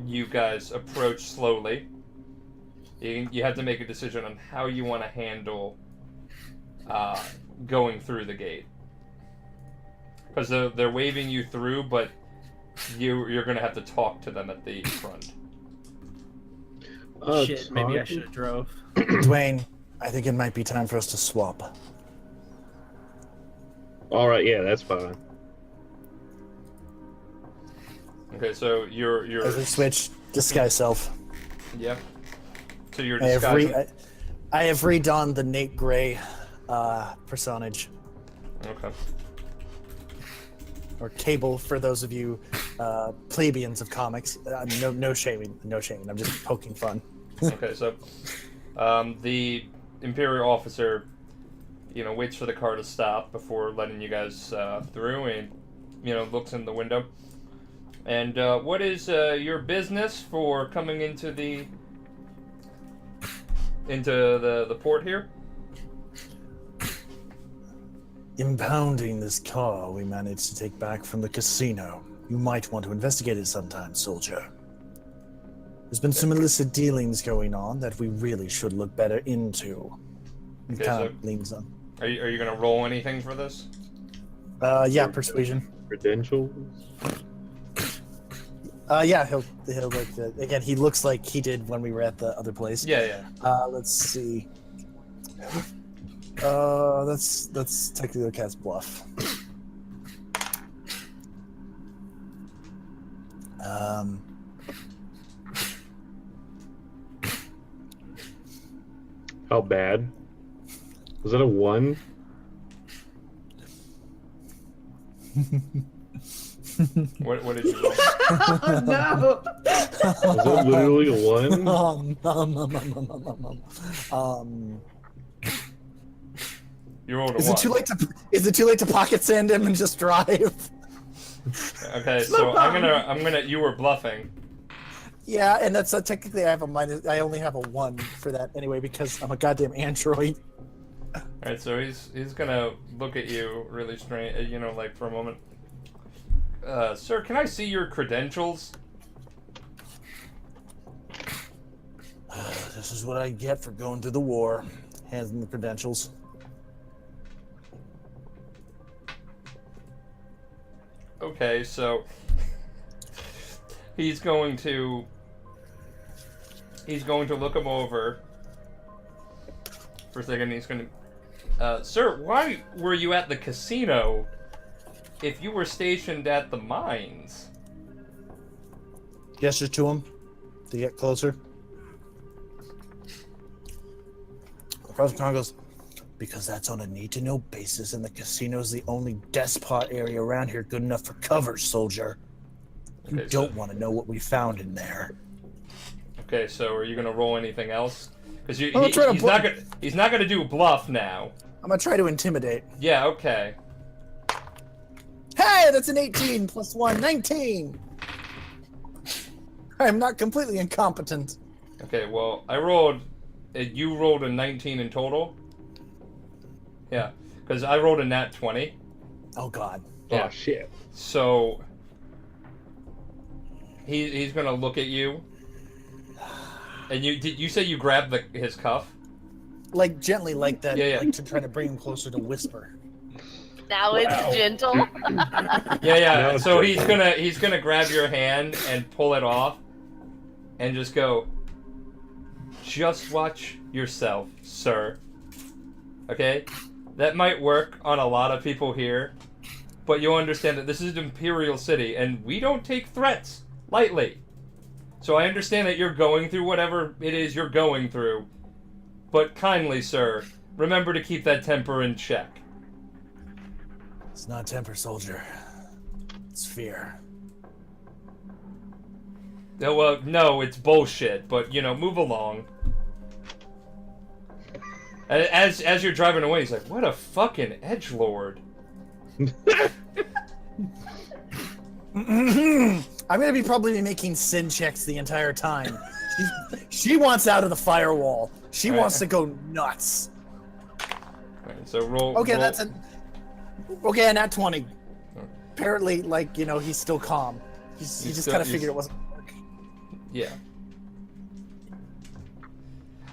you guys approach slowly. You have to make a decision on how you want to handle going through the gate. Because they're waving you through, but you're going to have to talk to them at the front. Shit, maybe I should have drove. Dwayne, I think it might be time for us to swap. All right, yeah, that's fine. Okay, so you're As we switch, disguise self. Yep. So you're I disguising. have redone the Nate Gray personage. Okay. Or Cable, for those of you plebeians of comics. No shaming, no shaming. I'm just poking fun. Okay, so the Imperial officer, waits for the car to stop before letting you guys through, and looks in the window. And what is your business for coming into the port here? Impounding this car we managed to take back from the casino. You might want to investigate it sometime, soldier. There's been some illicit dealings going on that we really should look better into. He Okay, kind so- of leans on. Are you gonna roll anything for this? Yeah, persuasion. Credentials. Yeah, he'll like again. He looks like he did when we were at the other place. Yeah. Let's see. That's technically a cast bluff. How bad? Was that a 1? What did you roll? Oh, no. Was that literally a 1? You rolled a Is 1. it too late to pocket sand him and just drive? Okay, so I'm gonna. You were bluffing. Yeah, and that's technically I have a minus. I only have a 1 for that anyway because I'm a goddamn android. All right, so he's gonna look at you really strange, like for a moment. Sir, can I see your credentials? This is what I get for going through the war. Hands him the credentials. Okay, so he's going to look him over for a second. He's going to, sir, why were you at the casino if you were stationed at the mines? Gesture to him to get closer. Professor Khan goes, because that's on a need-to-know basis, and the casino's the only despot area around here good enough for cover, soldier. You Okay, don't want to know what we found in there. Okay, so are you going to roll anything else? Because he's not gonna do a bluff now. I'm gonna try to intimidate. Yeah. Okay. Hey, that's an 18 plus 1, 19. I'm not completely incompetent. Okay. Well, I rolled. You rolled a 19 in total. Yeah, because I rolled a nat 20. Oh God. Yeah. Oh shit. So he's gonna look at you, and you say you grabbed his cuff? Like gently, like that, Yeah. like to try to bring him closer to whisper. Now it's gentle. Yeah. No, So it's he's gonna grab your hand and pull it off, and just go. Just watch yourself, sir. Okay, that might work on a lot of people here, but you'll understand that this is an Imperial City, and we don't take threats lightly. So I understand that you're going through whatever it is you're going through, but kindly, sir, remember to keep that temper in check. It's not temper, soldier. It's fear. No, well, no, it's bullshit, but, move along. As you're driving away, he's like, what a fucking edgelord. I'm gonna be probably making sin checks the entire time. She wants out of the firewall. She Right. wants to go nuts. Alright, so roll. Okay, roll- that's a nat 20. Apparently, he's still calm. He He's just still- kind of he's- figured it wasn't. Yeah.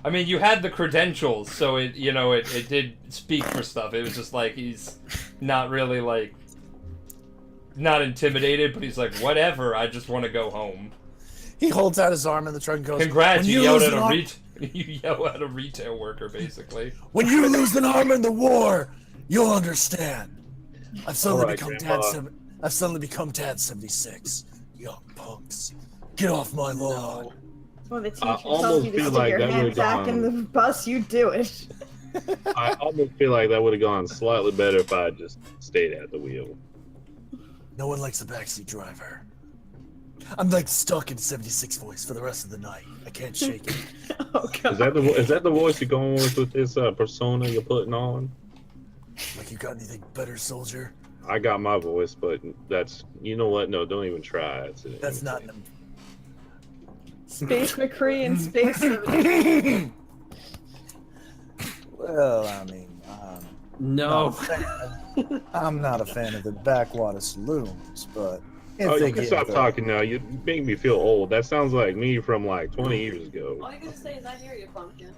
I mean, you had the credentials, so it did speak for stuff. It was just like he's not really not intimidated, but he's like, whatever. I just want to go home. He holds out his arm in the truck and goes, Congrats! "When You yelled lose at an a arm- you yell at a retail worker, basically. When you lose an arm in the war, you'll understand. I've suddenly All right, become Grandpa. I've suddenly become Dad 76. Young punks, get off my lawn. When the I teacher tells almost you to feel stick like your that hand would've back in the gone- bus, you do it. I almost feel like that would have gone slightly better if I just stayed at the wheel. No one likes a backseat driver. I'm like stuck in 76 voice for the rest of the night. I can't shake it. Oh god. Is that the voice you're going with this persona you're putting on? Like, you got anything better, soldier? I got my voice, but that's, you know what? No, don't even try. That's not. Space McCree and Space 70. Well, I mean, No. I'm not a fan of the backwater saloons, but if Oh, they you can get stop the- talking now. You make me feel old. That sounds like me from like 20 years ago. All you gotta say is, I hear you, pumpkin.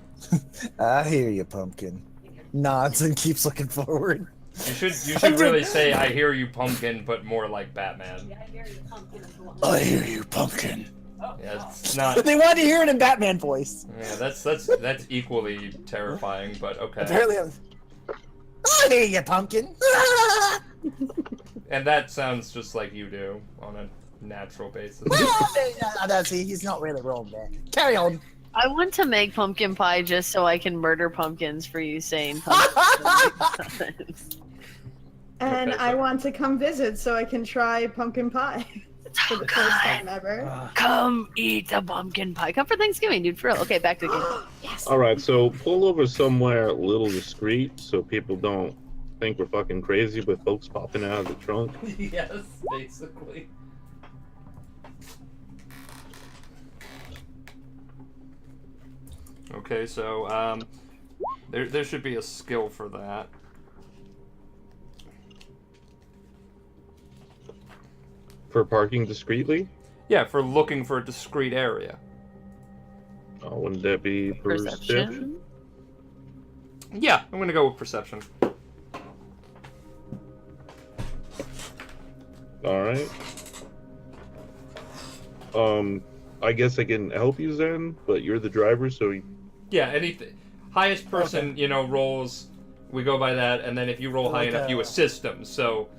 I hear you, pumpkin. Nods and keeps looking forward. You should really say "I hear you, pumpkin," but more like Batman. I hear you, pumpkin. I hear you, pumpkin. Yeah, it's not. They wanted to hear it in Batman voice. Yeah, that's equally terrifying, but okay. Apparently, I hear you, pumpkin. And that sounds just like you do on a natural basis. That's he's not really wrong there. Carry on. I want to make pumpkin pie just so I can murder pumpkins for you saying pumpkin. And Okay, I so- want to come visit so I can try pumpkin pie for the first time ever. Come eat the pumpkin pie. Come for Thanksgiving, dude. For real. Okay, back to the game. Yes. All right, so pull over somewhere a little discreet so people don't think we're fucking crazy with folks popping out of the trunk. Yes, basically. Okay, so there should be a skill for that. For parking discreetly? Yeah, for looking for a discrete area. Oh, wouldn't that be perception? Yeah, I'm gonna go with perception. All right. I guess I can help you then, but you're the driver, so you... Yeah, anything. Highest person, rolls. We go by that, and then if you roll high Like enough, you assist them. So,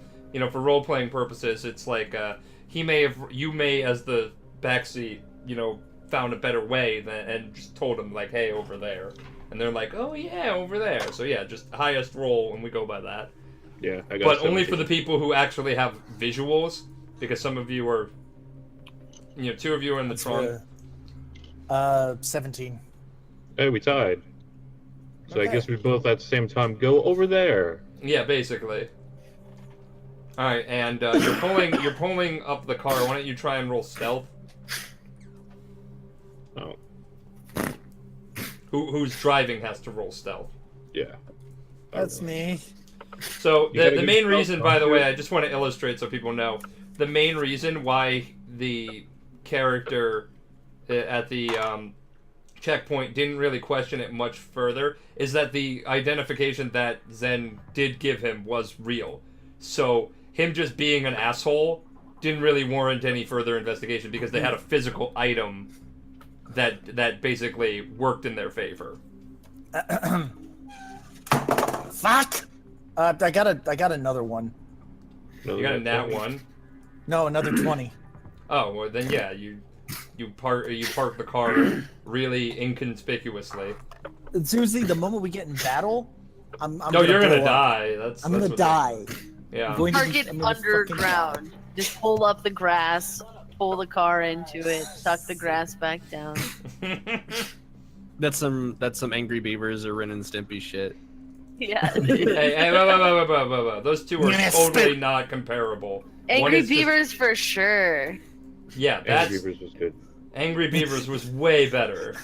for role-playing purposes, it's like you may, as the backseat, found a better way and just told them like, hey, over there, and they're like, oh yeah, over there. So yeah, just highest roll, and we go by that. Yeah, I got But only 17. for the people who actually have visuals, because some of you are, two of you are in the trunk. 17. Hey, we tied. So I Okay. guess we both at the same time go over there. Yeah, basically. All right, and you're pulling up the car. Why don't you try and roll stealth? Oh, Who's driving has to roll stealth. yeah. That's me. So You gotta the get main stealth, reason, don't by the you? way, I just want to illustrate so people know, the main reason why the character at the checkpoint didn't really question it much further is that the identification that Zen did give him was real. So him just being an asshole didn't really warrant any further investigation because they had a physical item that basically worked in their favor. Fuck. I got another one. No, You got a no, nat one. No, another 20. Oh, well then yeah, you park the car really inconspicuously. It's usually the moment we get in battle, I'm No, you're gonna blow up. die. That's I'm that's gonna what die. Yeah. I'm going to Park be- it I'm gonna fucking underground. Just pull up the grass, pull the car into it, tuck the grass back down. That's some Angry Beavers or Ren and Stimpy shit. Yeah. Hey, whoa. Those two are Yes, totally but- not comparable. One Angry is just- Beavers for sure. Yeah, Angry that's Beavers was good. Angry Beavers was way better.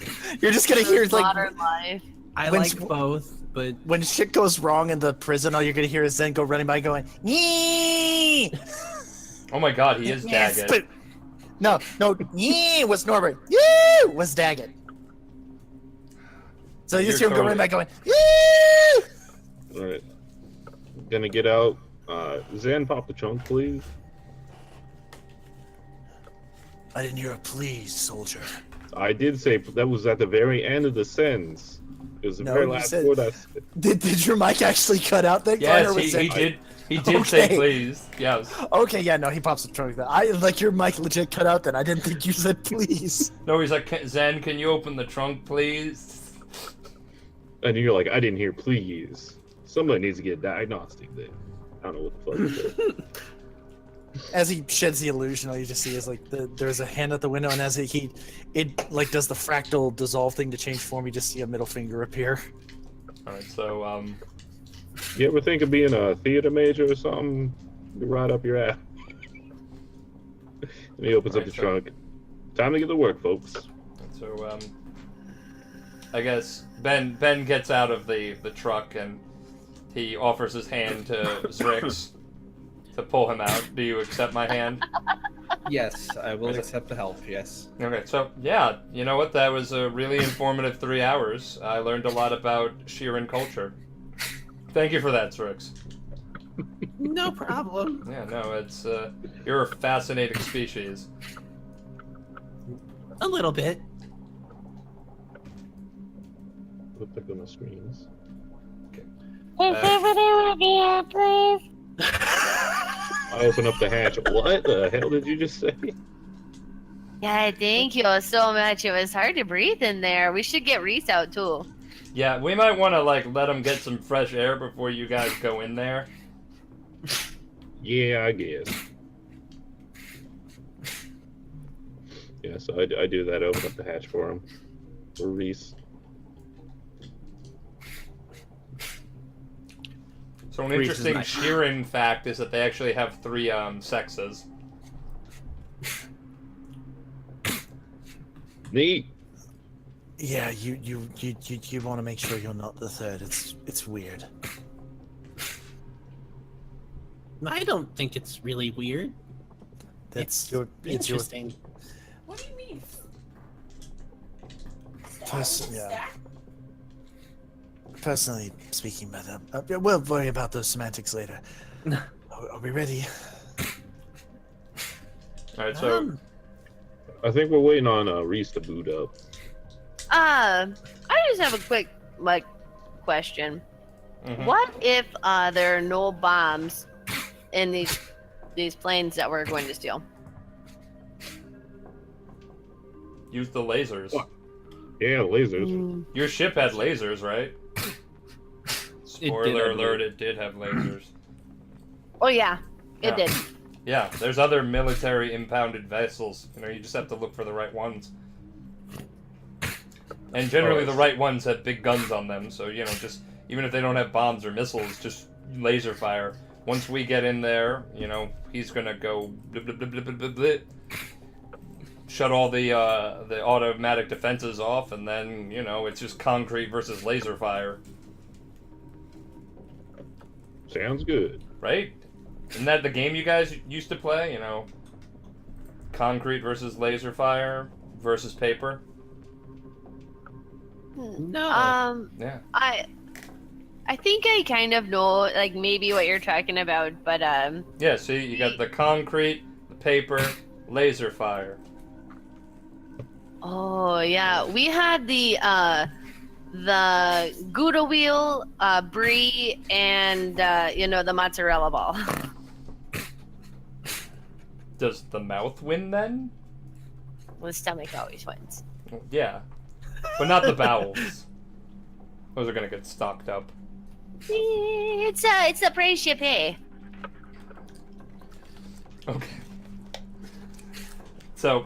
You're just gonna hear like Modern life. I When like s- both, but when shit goes wrong in the prison, all you're gonna hear is Zen go running by going, "Yee!" Oh my god, he is Yes, Daggett. but- No, Yee was Norbert. Yee was Daggett. So you just hear You're him go running by totally- going, Yee! All right. Gonna get out. Zan, pop the trunk, please. I didn't hear a please, soldier. I did say that was at the very end of the sentence. It was the No, very you last said- word I said. Did your mic actually cut out then? Yes, Connor, or was he it- did. He did say Okay. please. Yes. Okay, yeah, no, he pops the trunk. I like your mic legit cut out then. I didn't think you said please. No, he's like, Zen, can you open the trunk, please? And you're like, I didn't hear please. Somebody needs to get a diagnostic then. I don't know what the fuck. as he sheds the illusion, all you just see is like there's a hand at the window, and as it like does the fractal dissolve thing to change form, you just see a middle finger appear. All right, so You ever think of being a theater major or something? Right up your ass. And he opens up the trunk. Time to get to work, folks. so I guess Ben gets out of the truck and he offers his hand to Zrix to pull him out. Do you accept my hand? Yes, I will accept the help. Yes. Okay, so yeah, you know what? That was a really informative 3 hours. I learned a lot about Sheeran culture. Thank you for that, Zrix. No problem. Yeah, no, it's you're a fascinating species. A little bit. Look like on the screens. I open up the hatch. What the hell did you just say? Yeah, thank you so much. It was hard to breathe in there. We should get Reese out too. Yeah, we might want to like let him get some fresh air before you guys go in there. Yeah, I guess. Yeah, so I do that. Open up the hatch for him. For Reese. So an Reese is interesting nice. Sheeran fact is that they actually have 3 sexes. Neat. Yeah, you want to make sure you're not the third. It's weird. I don't think it's really weird. That's It's your interesting. What do you mean? Yeah. Personally speaking, but we'll worry about those semantics later. Are we ready? All right, so I think we're waiting on Reese to boot up. I just have a quick question. mhm. What if there are no bombs in these planes that we're going to steal? Use the lasers. What? Yeah, lasers. Your ship had lasers, right? Spoiler alert, it did have lasers. Oh yeah, it Yeah. did. Yeah, there's other military impounded vessels. You know, you just have to look for the right ones. And generally the right ones have big guns on them, so, you know, just, even if they don't have bombs or missiles, just laser fire. Once we get in there, you know, he's gonna go blip, blip, blip, blip, blip, blip, blip, shut all the automatic defenses off, and then, you know, it's just concrete versus laser fire. Sounds good. Right? Isn't that the game you guys used to play? You know, concrete versus laser fire versus paper? No. Yeah. I think I kind of know, like, maybe what you're talking about, but Yeah, see, you got the concrete, the paper, laser fire. oh yeah, we had the Gouda wheel, brie, and you know, the mozzarella ball. Does the mouth win then? The stomach always wins. Yeah. But not the bowels. Those are gonna get stocked up. It's the price you pay. Okay. So,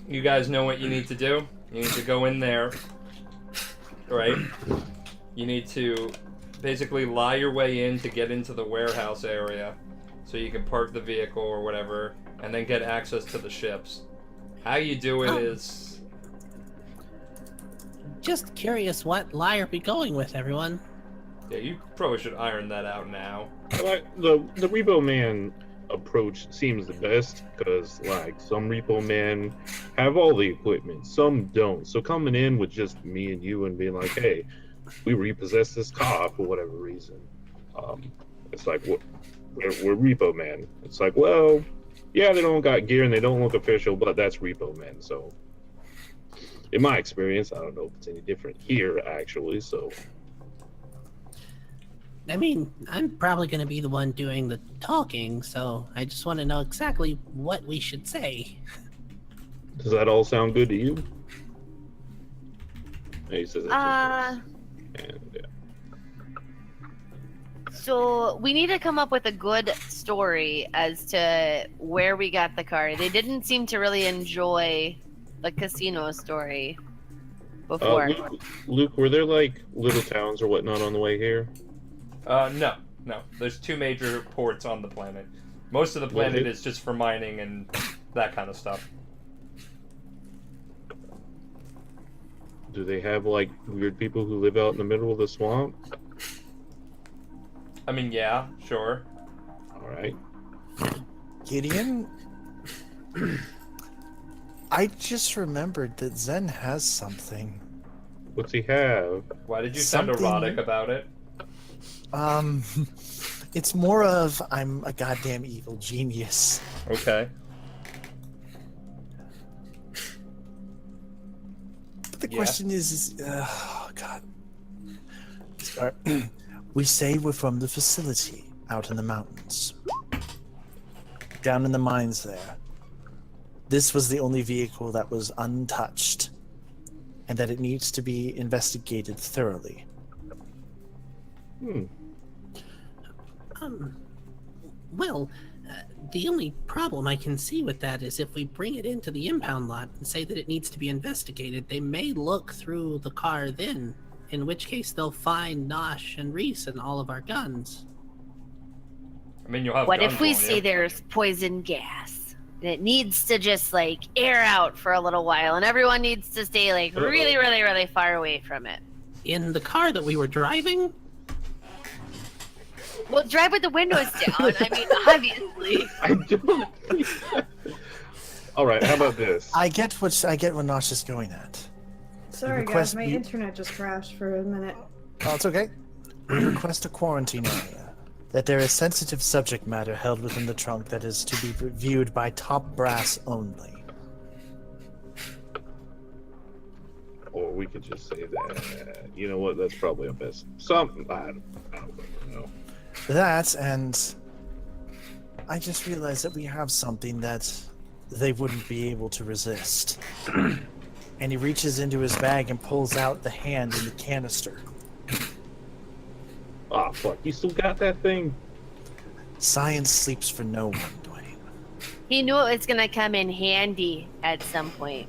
you guys know what you need to do? You need to go in there, right? You need to basically lie your way in to get into the warehouse area so you can park the vehicle or whatever and then get access to the ships. How you do it is... Just curious what lie are we going with, everyone? Yeah, you probably should iron that out now. Like the Repo Man approach seems the best because like some Repo Men have all the equipment, some don't. So coming in with just me and you and being like, hey, we repossessed this car for whatever reason. It's like we're Repo Man. It's like, well, yeah, they don't got gear and they don't look official, but that's Repo Man. So in my experience, I don't know if it's any different here actually. So I mean, I'm probably going to be the one doing the talking, so I just want to know exactly what we should say. does that all sound good to you? And he says, and yeah. So we need to come up with a good story as to where we got the car. They didn't seem to really enjoy the casino story before. Luke, were there like little towns or whatnot on the way here? No. There's 2 major ports on the planet. Most of the planet is just for mining and that kind of stuff. Do they have like weird people who live out in the middle of the swamp? I mean, yeah, sure. All right. Gideon, I just remembered that Zen has something. What's he have? Why did you sound Something- erotic about it? It's more of I'm a goddamn evil genius. Okay. But the Yeah. question is oh god. Sorry. We say we're from the facility out in the mountains. Down in the mines there. This was the only vehicle that was untouched, and that it needs to be investigated thoroughly. Well, the only problem I can see with that is if we bring it into the impound lot and say that it needs to be investigated, they may look through the car then, in which case they'll find Nosh and Reese and all of our guns. I mean, you'll have What guns, if we won't say you? there's poison gas and it needs to just like air out for a little while and everyone needs to stay like really, really, really far away from it? In the car that we were driving, Well, drive with the windows down. I mean, obviously. I don't. All right. How about this? I get what Nosh is going at. Sorry, request guys, my you- internet just crashed for a minute. Oh, it's okay. We request a quarantine area. That there is sensitive subject matter held within the trunk that is to be viewed by top brass only. Or we could just say that. You know what? That's probably a best. Something. I don't know. That, and I just realized that we have something that they wouldn't be able to resist. And he reaches into his bag and pulls out the hand in the canister. Ah, fuck. You still got that thing? Science sleeps for no one, Dwayne. He knew it was going to come in handy at some point.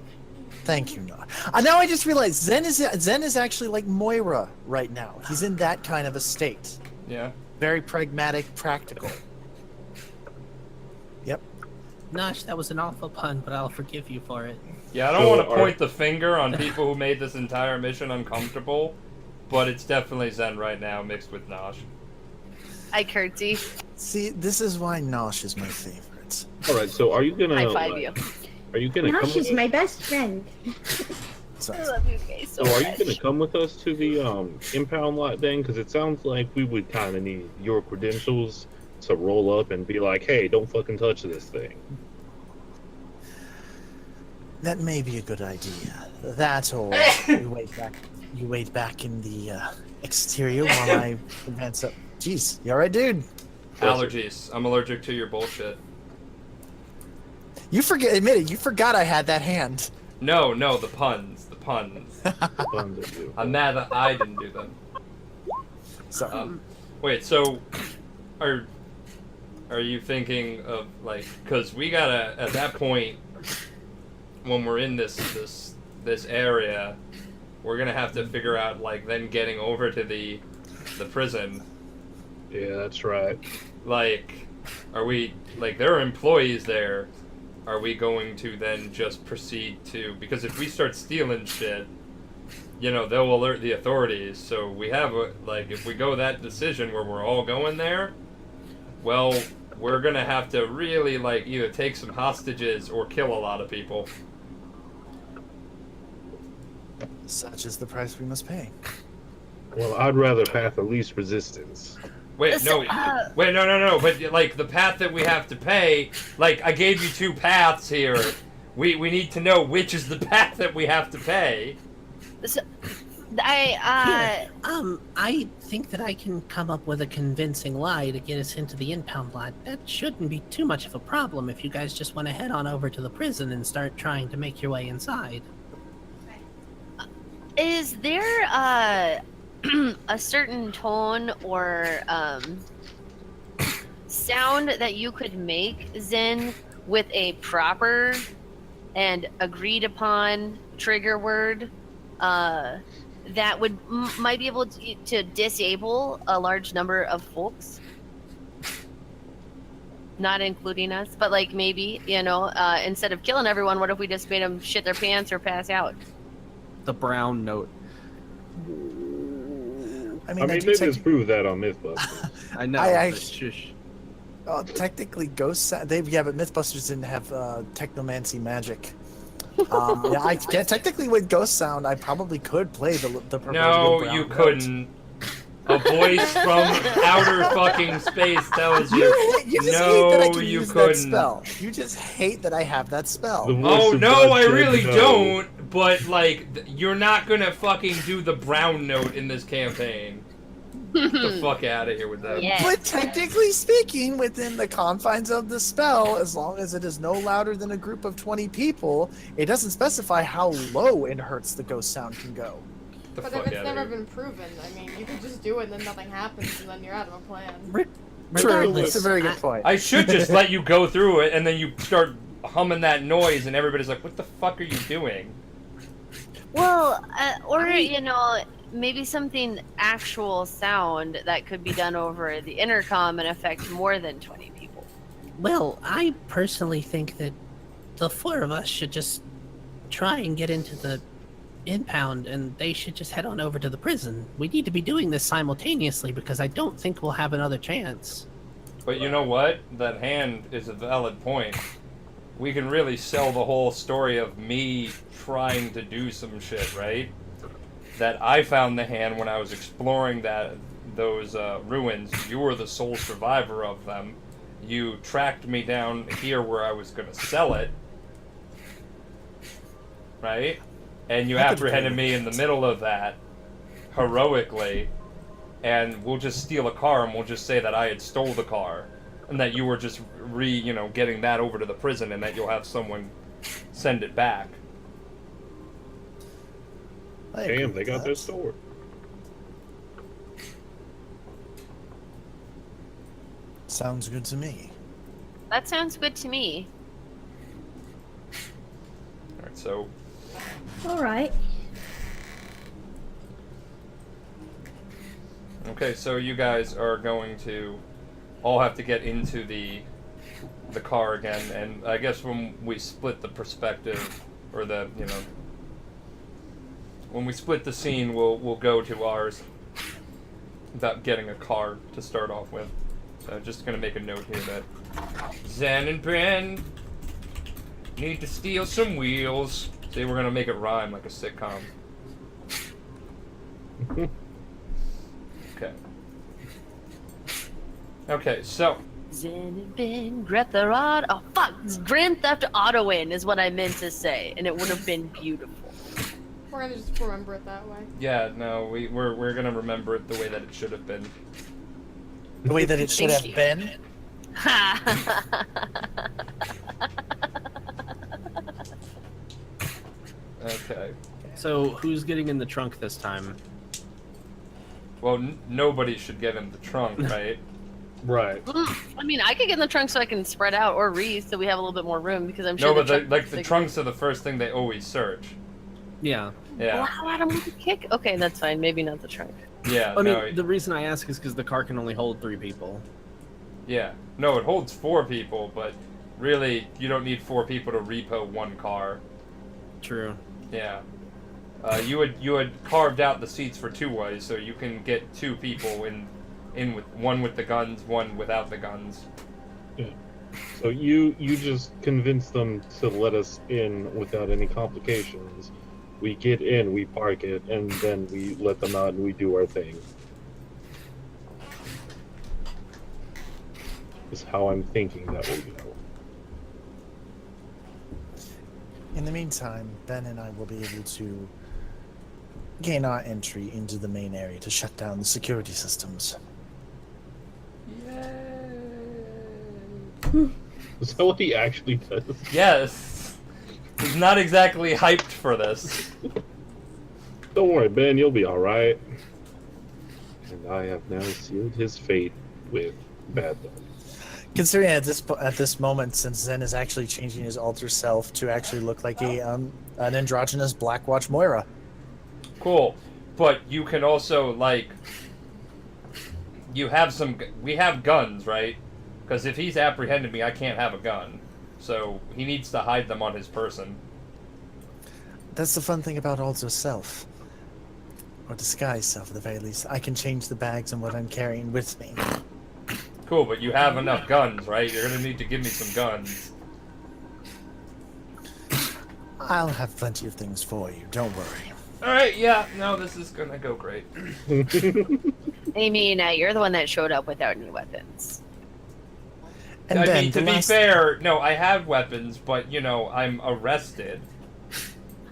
Thank you, Nosh. Now I just realized Zen is actually like Moira right now. He's in that kind of a state. Yeah. Very pragmatic, practical. Yep. Nosh, that was an awful pun, but I'll forgive you for it. Yeah, I don't So want to are- point the finger on people who made this entire mission uncomfortable, but it's definitely Zen right now mixed with Nosh. I curtsy. See, this is why Nosh is my favorite. All right. So are you gonna? High five like, you. Are you gonna Now come? she's with my us? best friend. So, I love you guys so So are you much. gonna come with us to the impound lot then? Because it sounds like we would kind of need your credentials to roll up and be like, "Hey, don't fucking touch this thing." that may be a good idea. That or you wait back in the exterior while I advance up. Jeez, you alright, dude? Allergies. I'm allergic to your bullshit. Admit it, you forgot I had that hand. No, the puns. The puns. Fun to do. I'm mad that I didn't do them. So, Wait, so are you thinking of like, because we gotta at that point when we're in this area, we're gonna have to figure out like then getting over to the prison. Yeah, that's right. Like, are we like there are employees there? Are we going to then just proceed to, because if we start stealing shit, you know, they'll alert the authorities. So we have like if we go that decision where we're all going there, well, we're gonna have to really like either take some hostages or kill a lot of people. such is the price we must pay. Well, I'd rather path of least resistance. Wait, no, wait, no. But like the path that we have to pay, like I gave you 2 paths here. We need to know which is the path that we have to pay. So, I think that I can come up with a convincing lie to get us into the impound lot. That shouldn't be too much of a problem if you guys just want to head on over to the prison and start trying to make your way inside. is there a certain tone or sound that you could make, Zen, with a proper and agreed upon trigger word that would might be able to disable a large number of folks, not including us, but like maybe, instead of killing everyone, what if we just made them shit their pants or pass out? The brown note. I I mean, do they disprove that on Mythbusters. I know. I but actually- shush. technically ghost sound. But Mythbusters didn't have technomancy magic. Technically with ghost sound, I probably could play the proverbial No, brown you note. couldn't. A voice from outer fucking space tells you. You just No, hate that I can you use couldn't. that spell. You just hate that I have that spell. The voice Oh of no, God I said really no. don't. But like, you're not gonna fucking do the brown note in this campaign. Get the fuck out of here with that. Yeah. But technically speaking, within the confines of the spell, as long as it is no louder than a group of 20 people, it doesn't specify how low in hertz the ghost sound can go. The But fuck if it's outta never here. been proven, I mean, you could just do it and then nothing happens and then you're out of a plan. True, Regardless, that's a very good point. I should just let you go through it, and then you start humming that noise, and everybody's like, "What the fuck are you doing?" Well, or maybe something actual sound that could be done over the intercom and affect more than 20 people. Well, I personally think that the four of us should just try and get into the impound, and they should just head on over to the prison. We need to be doing this simultaneously because I don't think we'll have another chance. But you know what? That hand is a valid point. We can really sell the whole story of me trying to do some shit, right? That I found the hand when I was exploring those ruins. You were the sole survivor of them. You tracked me down here where I was going to sell it, right? And you I could apprehended agree me in the middle of that, heroically, and we'll just steal a car and we'll just say that I had stole the car, and that you were just getting that over to the prison, and that you'll have someone send it back. I agree Damn, with they got that. their sword. Sounds good to me. That sounds good to me. All right, so All right. okay, so you guys are going to all have to get into the car again, and I guess when we split the perspective, or when we split the scene, we'll go to ours without getting a car to start off with. So just gonna make a note here that Zen and Ben need to steal some wheels. See, we're gonna make it rhyme like a sitcom. Okay. Okay, so Zen and Ben, Grand Theft Auto. Oh fuck! Grand Theft Auto in is what I meant to say, and it would have been beautiful. We're gonna just remember it that way. yeah, no, we're gonna remember it the way that it should have been. The way that it should Thank have you. been. Okay. So who's getting in the trunk this time? Well, nobody should get in the trunk, right? Right. I mean, I could get in the trunk so I can spread out, or Reese, so we have a little bit more room because I'm sure. No, but trunk- the trunks are the first thing they always search. Yeah. Well, Yeah, how about a kick? Okay, that's fine. Maybe not the trunk. yeah. I mean, no, the reason I ask is because the car can only hold 3 people. yeah. No, it holds 4 people, but really, you don't need 4 people to repo one car. True. Yeah. You had carved out the seats for 2 ways, so you can get 2 people in with one with the guns, one without the guns. So you just convince them to let us in without any complications. We get in, we park it, and then we let them out and we do our thing. Is how I'm thinking that will go. In the meantime, Ben and I will be able to gain our entry into the main area to shut down the security systems. Is that what he actually does? Yes. He's not exactly hyped for this. Don't worry, Ben, you'll be alright. And I have now sealed his fate with bad luck. Considering at this moment, since Zen is actually changing his alter self to actually look like an androgynous Blackwatch Moira. Cool, but you can also like. We have guns, right? Because if he's apprehended me, I can't have a gun. So he needs to hide them on his person. That's the fun thing about alter self. Or disguise self, at the very least. I can change the bags and what I'm carrying with me. Cool, but you have enough guns, right? You're gonna need to give me some guns. I'll have plenty of things for you, don't worry. Alright, yeah, no, this is gonna go great. I mean, you're the one that showed up without any weapons. And I Ben, mean, to the be last- fair, no, I have weapons, but, you know, I'm arrested.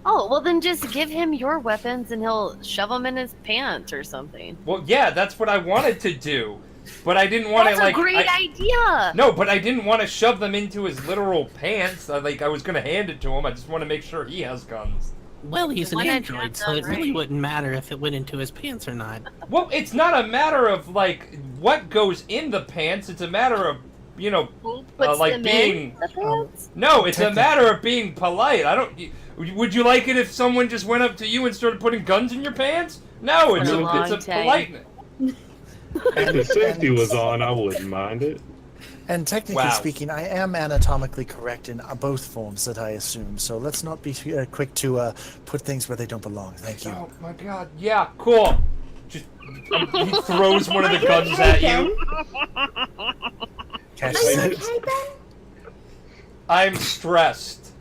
Oh, well then just give him your weapons and he'll shove them in his pants or something. Well, yeah, that's what I wanted to do. But I didn't want to, That's like... a great idea! No, but I didn't want to shove them into his literal pants. I was gonna hand it to him. I just want to make sure he has guns. Well, he's an Why not android, have so them it really right? wouldn't matter if it went into his pants or not. Well, it's not a matter of, like, what goes in the pants. It's a matter of, you know... Who puts like them being- in the pants? No, it's a Technically- matter of being polite. I don't... Would you like it if someone just went up to you and started putting guns in your pants? No, it's Been a a long time. politeness. If the safety was on, I wouldn't mind it. And technically Wow. speaking, I am anatomically correct in both forms that I assume. So let's not be quick to put things where they don't belong. Thank you. Oh my god, yeah, cool. Just he throws one of the guns at you. Catch Are you that. okay, Ben? I'm stressed.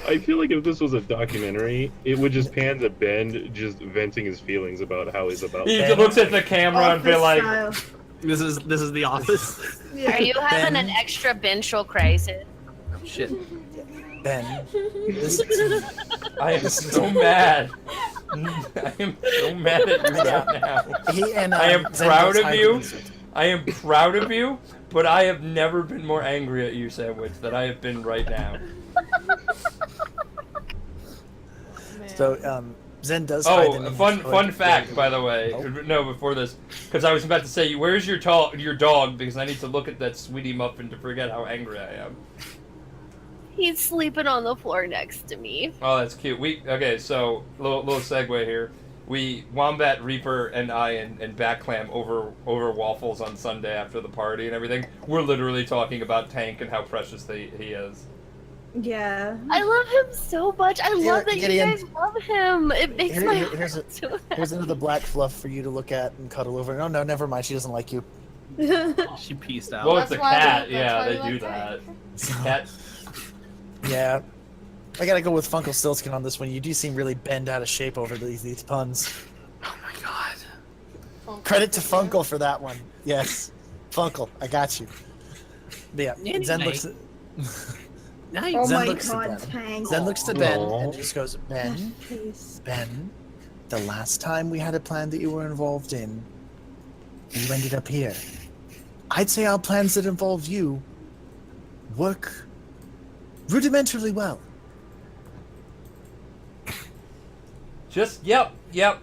I feel like if this was a documentary, it would just pan to Ben just venting his feelings about how he's about. He Ben. looks at the camera and be Office like, style. This is the office. Yeah. Are you having Ben. an extra benchal crisis? Shit. Ben, I am so mad. I am so mad at you right now. he and I am Zen proud goes of hide you. the lizard. I am proud of you, but I have never been more angry at you, Sandwich, than I have been right now. Man. So Zen does hide Oh, in his fun hood. fact, by the way. Oh. No, before this, because I was about to say, where's your dog? Because I need to look at that sweetie muffin to forget how angry I am. He's sleeping on the floor next to me. Oh, that's cute. Okay, so little segue here. Wombat Reaper and I and Backclam over waffles on Sunday after the party and everything. We're literally talking about Tank and how precious he is. Yeah. I love him so much. I love that you Gideon. guys love him. It makes my here's heart so happy. Here's another black fluff for you to look at and cuddle over. No, never mind. She doesn't like you. She pieced out. Well, it's a That's why cat. we- Yeah, that's they why we do like that. Tank. Cat. Yeah. I gotta go with Funkle Stiltskin on this one. You do seem really bent out of shape over these puns. Oh my god. Funkle Credit to Funkle. Funkle for that one. Yes. Funkle, I got you. But yeah, Zen Anyway. looks at, Nice. Oh Zen my looks at god, them. Tank. Zen looks to Ben Aw. and just goes, Ben, Please. Ben, the last time we had a plan that you were involved in, you ended up here. I'd say our plans that involve you work rudimentarily well. Just yep.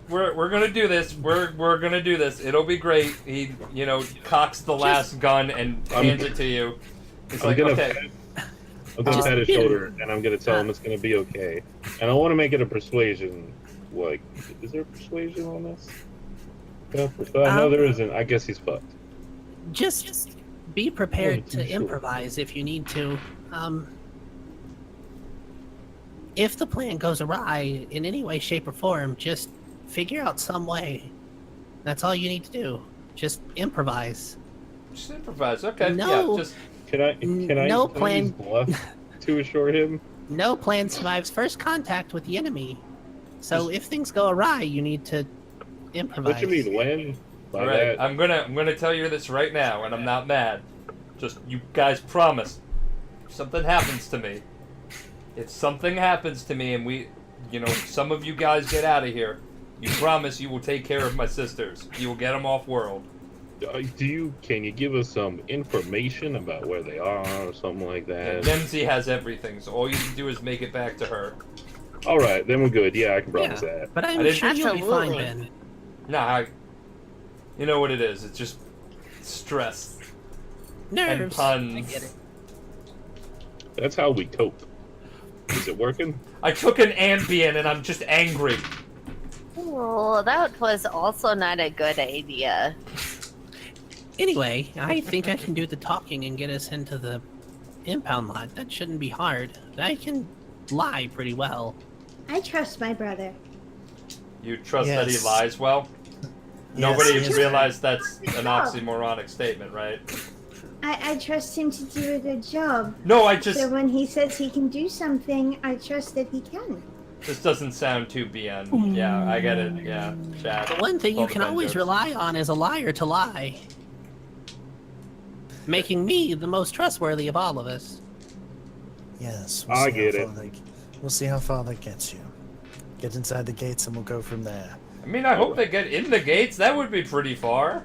We're gonna do this. We're gonna do this. It'll be great. He cocks the last gun and hands it to you. It's I'm like gonna okay. I'm gonna Just pat his him. shoulder and I'm gonna tell him it's gonna be okay. And I want to make it a persuasion. Like, is there persuasion on this? Yeah, I know there isn't. I guess he's fucked. Just be prepared Oh, to sure. improvise if you need to. If the plan goes awry in any way, shape, or form, just figure out some way. That's all you need to do. Just improvise. Just improvise. Okay. No. Yeah. Just Can I? No can I plan. use bluff to assure him? No plan survives first contact with the enemy. So if things go awry, you need to improvise. What you mean when? By all right. that, I'm gonna tell you this right now, and I'm not mad. Just you guys promise. If something happens to me. If something happens to me, and some of you guys get out of here, you promise you will take care of my sisters. You will get them off world. Can you give us some information about where they are or something like And that? Nemzi has everything, so all you can do is make it back to her. All right, then we're good. Yeah, I can Yeah, promise that. but I'm I didn't- sure you'll be fine, Absolutely. Ben. Nah, you know what it is. It's just stress. Nerves. puns. I get it. That's how we cope. Is it working? I took an Ambien and I'm just angry. Oh, that was also not a good idea. Anyway, I think I can do the talking and get us into the impound lot. That shouldn't be hard. I can lie pretty well. I trust my brother. You trust that he Yes. lies well? Yes, Nobody he is- realized that's an oxymoronic statement, right? I trust him to do a good job. No, I just... So when he says he can do something, I trust that he can. This doesn't sound too BN. Yeah, I get it. Yeah, chat. The one thing you Both can always vendors. rely on is a liar to lie. Making me the most trustworthy of all of us. Yes. I see get how it. far we'll see how far that gets you. Get inside the gates and we'll go from there. I mean, I hope they get in the gates. That would be pretty far.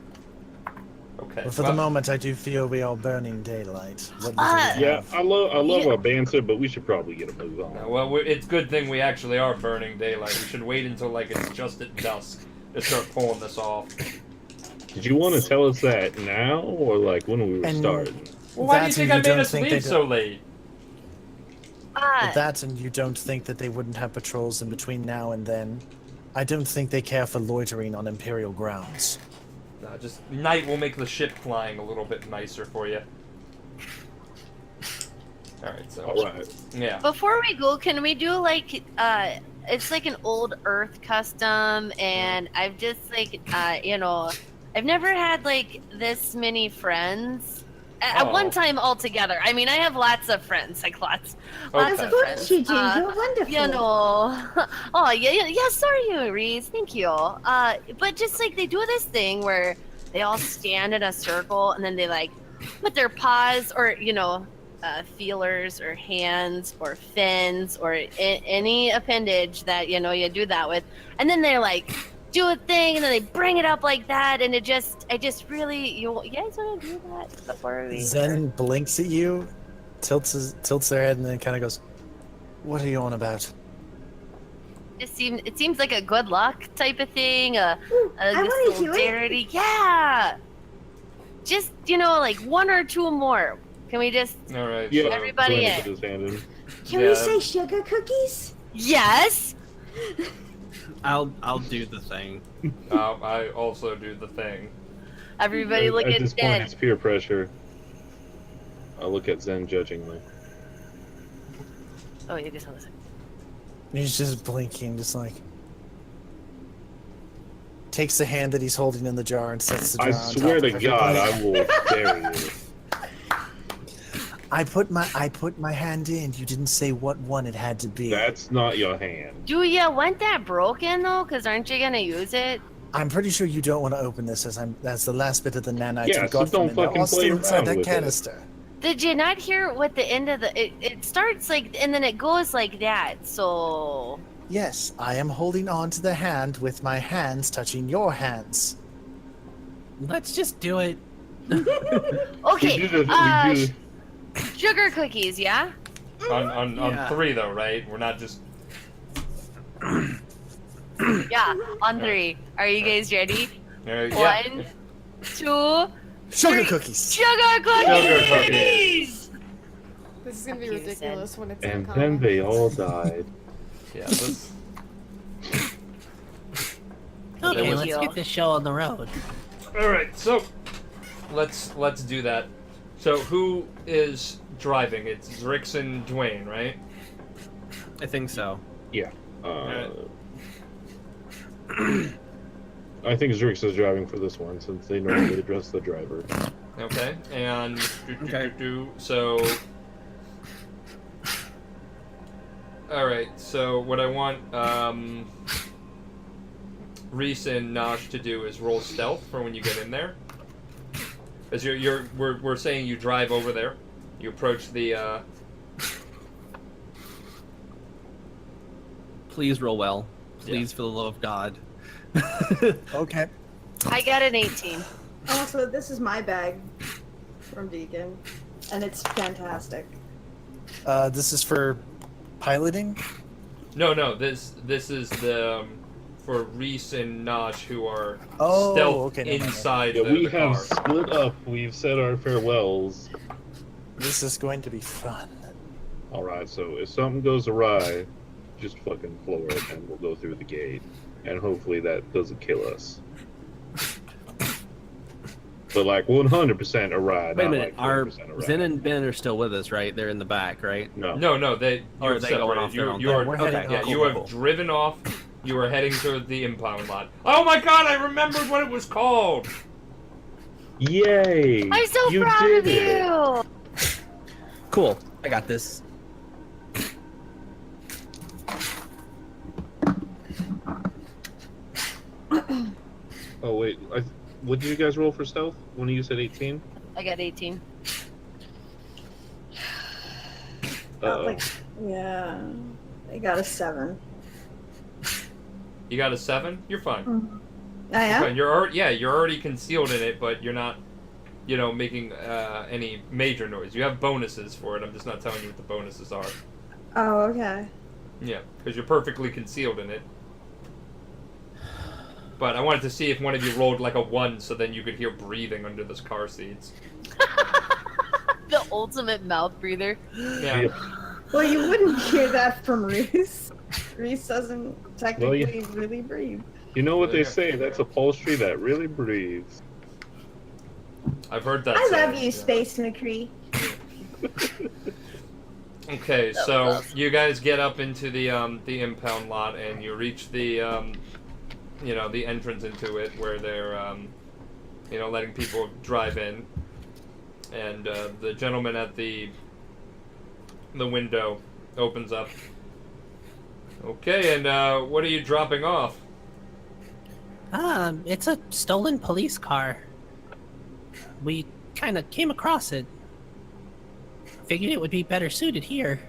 Okay. But for the moment, I do feel we are burning daylight. What little we Yeah, have. I love Yeah. our banter, but we should probably get a move on. Well, it's good thing we actually are burning daylight. We should wait until like it's just at dusk to start pulling this off. Did you want to tell us that now, or like when we were And- starting? Well, why do you That think and I you made don't us think they leave so late? That and you don't think that they wouldn't have patrols in between now and then. I don't think they care for loitering on Imperial grounds. Just night will make the ship flying a little bit nicer for you. Alright, so... All right. Yeah. Before we go, can we do like it's like an old Earth custom, and I've just like I've never had like this many friends at Oh. one time all together. I mean, I have lots of friends, like lots Okay. of Of course friends. you do. You're wonderful. You know, oh yeah, so are you, Reese. Thank you. But just like they do this thing where they all stand in a circle and then they like put their paws or feelers or hands or fins or any appendage that you do that with, and then they're like do a thing and then they bring it up like that, and I just really you guys want to do that before we? Zen blinks at you, tilts their head, and then kind of goes, "What are you on about?" It seems like a good luck type of thing. I wanna do it. solidarity. Yeah. Just like one or two more. Can we just? Alright, Yeah, so... Everybody Glenn in. put his hand in. Can Yeah. we say sugar cookies? Yes. I'll do the thing. I also do the thing. Everybody look At at this point, Zen. it's peer pressure. I look at Zen judgingly. Oh, you just listen. He's just blinking, just like takes the hand that he's holding in the jar and sets the jar I on swear top to of God, everybody. I will bury you. I put my hand in. You didn't say what one it had to be. That's not your hand. Do you want that broken though? Cause aren't you gonna use it? I'm pretty sure you don't want to open this, as that's the last bit of the nanites Yeah, we so got from don't it. They're fucking all play still inside around that with it. canister. Did you not hear what the end of the? It starts like, and then it goes like that. So Yes, I am holding on to the hand with my hands touching your hands. Let's just do it. okay. We do Sugar cookies, yeah. On Yeah. 3 though, right? We're not just... Yeah, on 3. Are you guys ready? Alright, yeah. 1, 2. Sugar Three. cookies. Sugar cookies. Sugar cookies. This is gonna be Thank you, ridiculous when it's in And common. then they all died. Yeah, this... Okay, Thank let's you. get this show on the road. Alright, so... Let's do that. So, who is driving? It's Zrix and Dwayne, right? I think so. Yeah. Alright. I think Zrix is driving for this one since they normally address the driver. Okay, and... Okay. So... Alright, so what I want, Reese and Nosh to do is roll stealth for when you get in there. As we're saying you drive over there. You approach the, Please roll well. Please, for the love of God. Okay. I got an 18. Also, this is my bag from Deacon, and it's fantastic. This is for piloting. No, this is the, for Reese and Notch, who are Oh, stealth okay, never mind. inside Yeah, we the have car. split up. We've said our farewells. This is going to be fun. All right, so if something goes awry, just fucking floor it, and we'll go through the gate, and hopefully that doesn't kill us. But like 100% awry. Wait a not minute. Like Our 20% awry. Zen and Ben are still with us, right? They're in the back, right? No. No, they Or you're are they going off separated. their own You thing? are We're okay. heading Yeah, off. you Cool, have cool. driven off. You are heading to the impound lot. Oh my god! I remembered what it was called. Yay! I'm so you proud did of it. you. Cool. I got this. Oh wait, what did you guys roll for stealth? When you said 18? I got 18. Uh-oh. Yeah, I got a 7. You got a 7. You're fine. I You're am. fine. You're already concealed in it, but you're not, making any major noise. You have bonuses for it. I'm just not telling you what the bonuses are. Oh, okay. Yeah, because you're perfectly concealed in it. But I wanted to see if one of you rolled like a 1, so then you could hear breathing under those car seats. The ultimate mouth breather. Yeah. Well, you wouldn't hear that from Reese. Reese doesn't technically Well, really breathe. You know what they Yeah. say? That's upholstery that really breathes. I've heard that. I love saying, you, yeah. Space McCree. Okay, so you guys get up into the impound lot and you reach the the entrance into it where they're letting people drive in, and the gentleman at the window opens up. Okay, and what are you dropping off? It's a stolen police car. We kind of came across it. Figured it would be better suited here.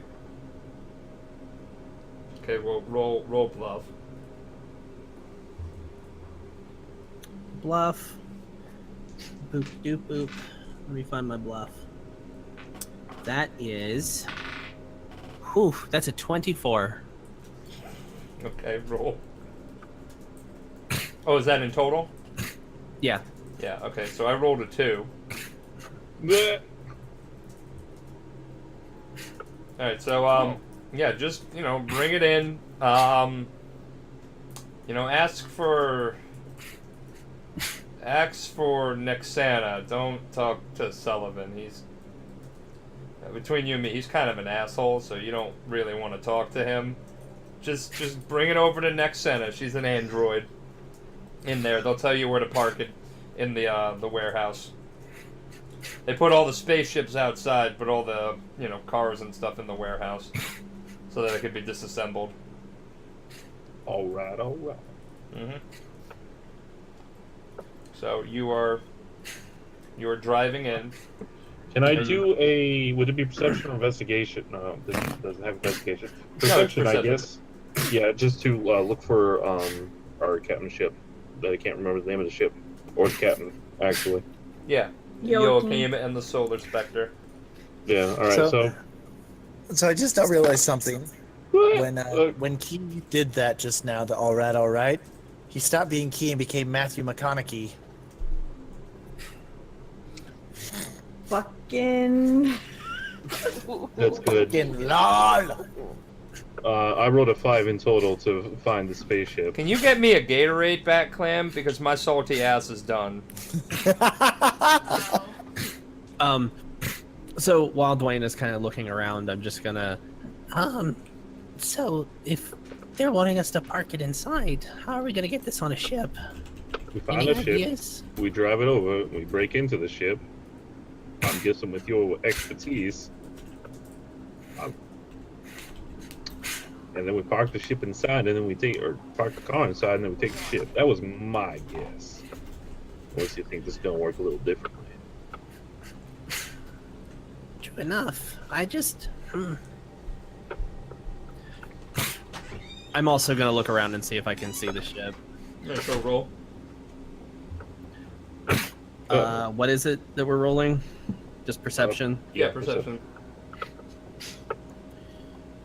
Okay, well roll bluff. Bluff. Boop doop boop. Let me find my bluff. That is. Whew, that's a 24. Okay, roll. Oh, is that in total? Yeah. Yeah. Okay, so I rolled a 2. Bleh. All right, so yeah, just bring it in. Ask for Nexana. Don't talk to Sullivan. He's between you and me, he's kind of an asshole, so you don't really want to talk to him. Just bring it over to Nexana. She's an android. In there, they'll tell you where to park it in the warehouse. They put all the spaceships outside, put all the cars and stuff in the warehouse, so that it could be disassembled. All right. Mm-hmm. So you are driving in. Can I do would it be perception or investigation? No, this doesn't have investigation. Perception, I guess. Yeah, just to look for our captain ship. I can't remember the name of the ship. Or the captain, actually. Yeah. Joachim and the Solar Spectre. Yeah, alright, So I just now realized something. When Key did that just now, the all right, he stopped being Key and became Matthew McConaughey. Fucking. That's good. Fucking lol. I rolled a 5 in total to find the spaceship. Can you get me a Gatorade back, Clam? Because my salty ass is done. So while Dwayne is kind of looking around, I'm just gonna. So if they're wanting us to park it inside, how are we gonna get this on a ship? We find Any a ship, ideas? we drive it over, we break into the ship. I'm guessing with your expertise. And then we park the ship inside, and then park the car inside, and then we take the ship. That was my guess. Unless you think this is gonna work a little differently. True enough. I'm also gonna look around and see if I can see the ship. Yeah, so roll. What is it that we're rolling? Just perception. Yeah, perception.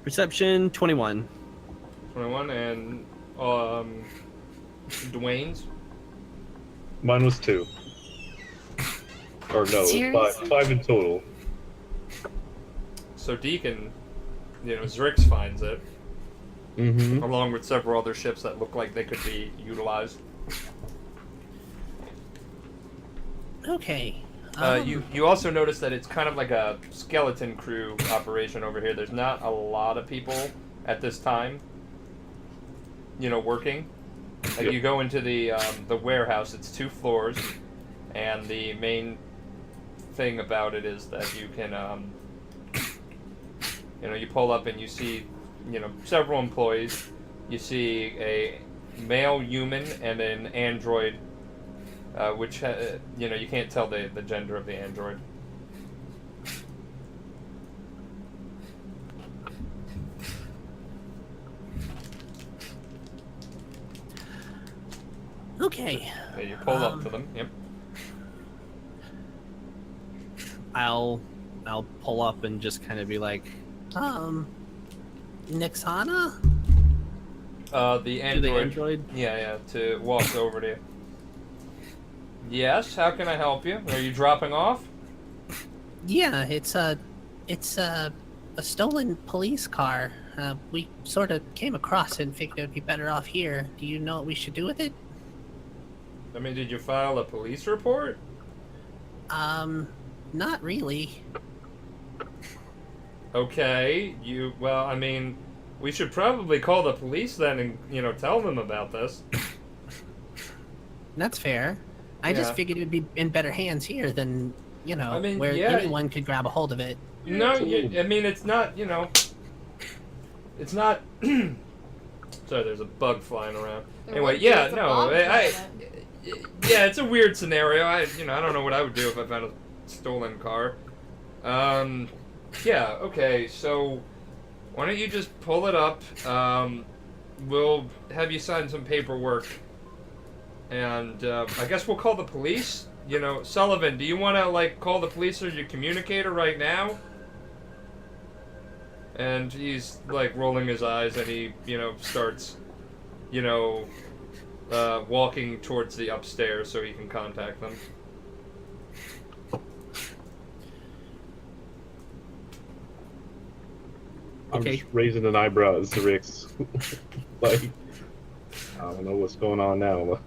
Perception 21. 21 and Dwayne's? Mine was 2. Or no, Seriously? 5 in total. So Deacon, Zrix finds it, Mm-hmm. along with several other ships that look like they could be utilized. Okay. You also notice that it's kind of like a skeleton crew operation over here. There's not a lot of people at this time, working. Like Yep. you go into the warehouse. It's 2 floors, and the main thing about it is that you can, you pull up and you see, several employees. You see a male human and an android. Which you can't tell the gender of the android. Okay. Yeah, you pull up to them. Yep. I'll pull up and just kind of be like, Nixana? The to android. the android. Yeah, to walk over to you. Yes. How can I help you? Are you dropping off? Yeah, it's a stolen police car. We sort of came across it and figured it'd be better off here. Do you know what we should do with it? I mean, did you file a police report? Not really. Okay. Well, I mean, we should probably call the police then and tell them about this. That's fair. I Yeah. just figured it would be in better hands here than, I mean, where yeah. anyone could grab a hold of it. No, it's a little- I mean, it's not, it's not. Sorry, there's a bug flying around. There Anyway, would be yeah, if a no, bomb yeah, planet. it's a weird scenario. I don't know what I would do if I found a stolen car. Yeah, okay, so why don't you just pull it up? We'll have you sign some paperwork, and I guess we'll call the police. Sullivan, do you want to call the police or your communicator right now? And he's rolling his eyes, and he starts walking towards the upstairs so he can contact them. I'm Okay. just raising an eyebrow at Zerix. I don't know what's going on now.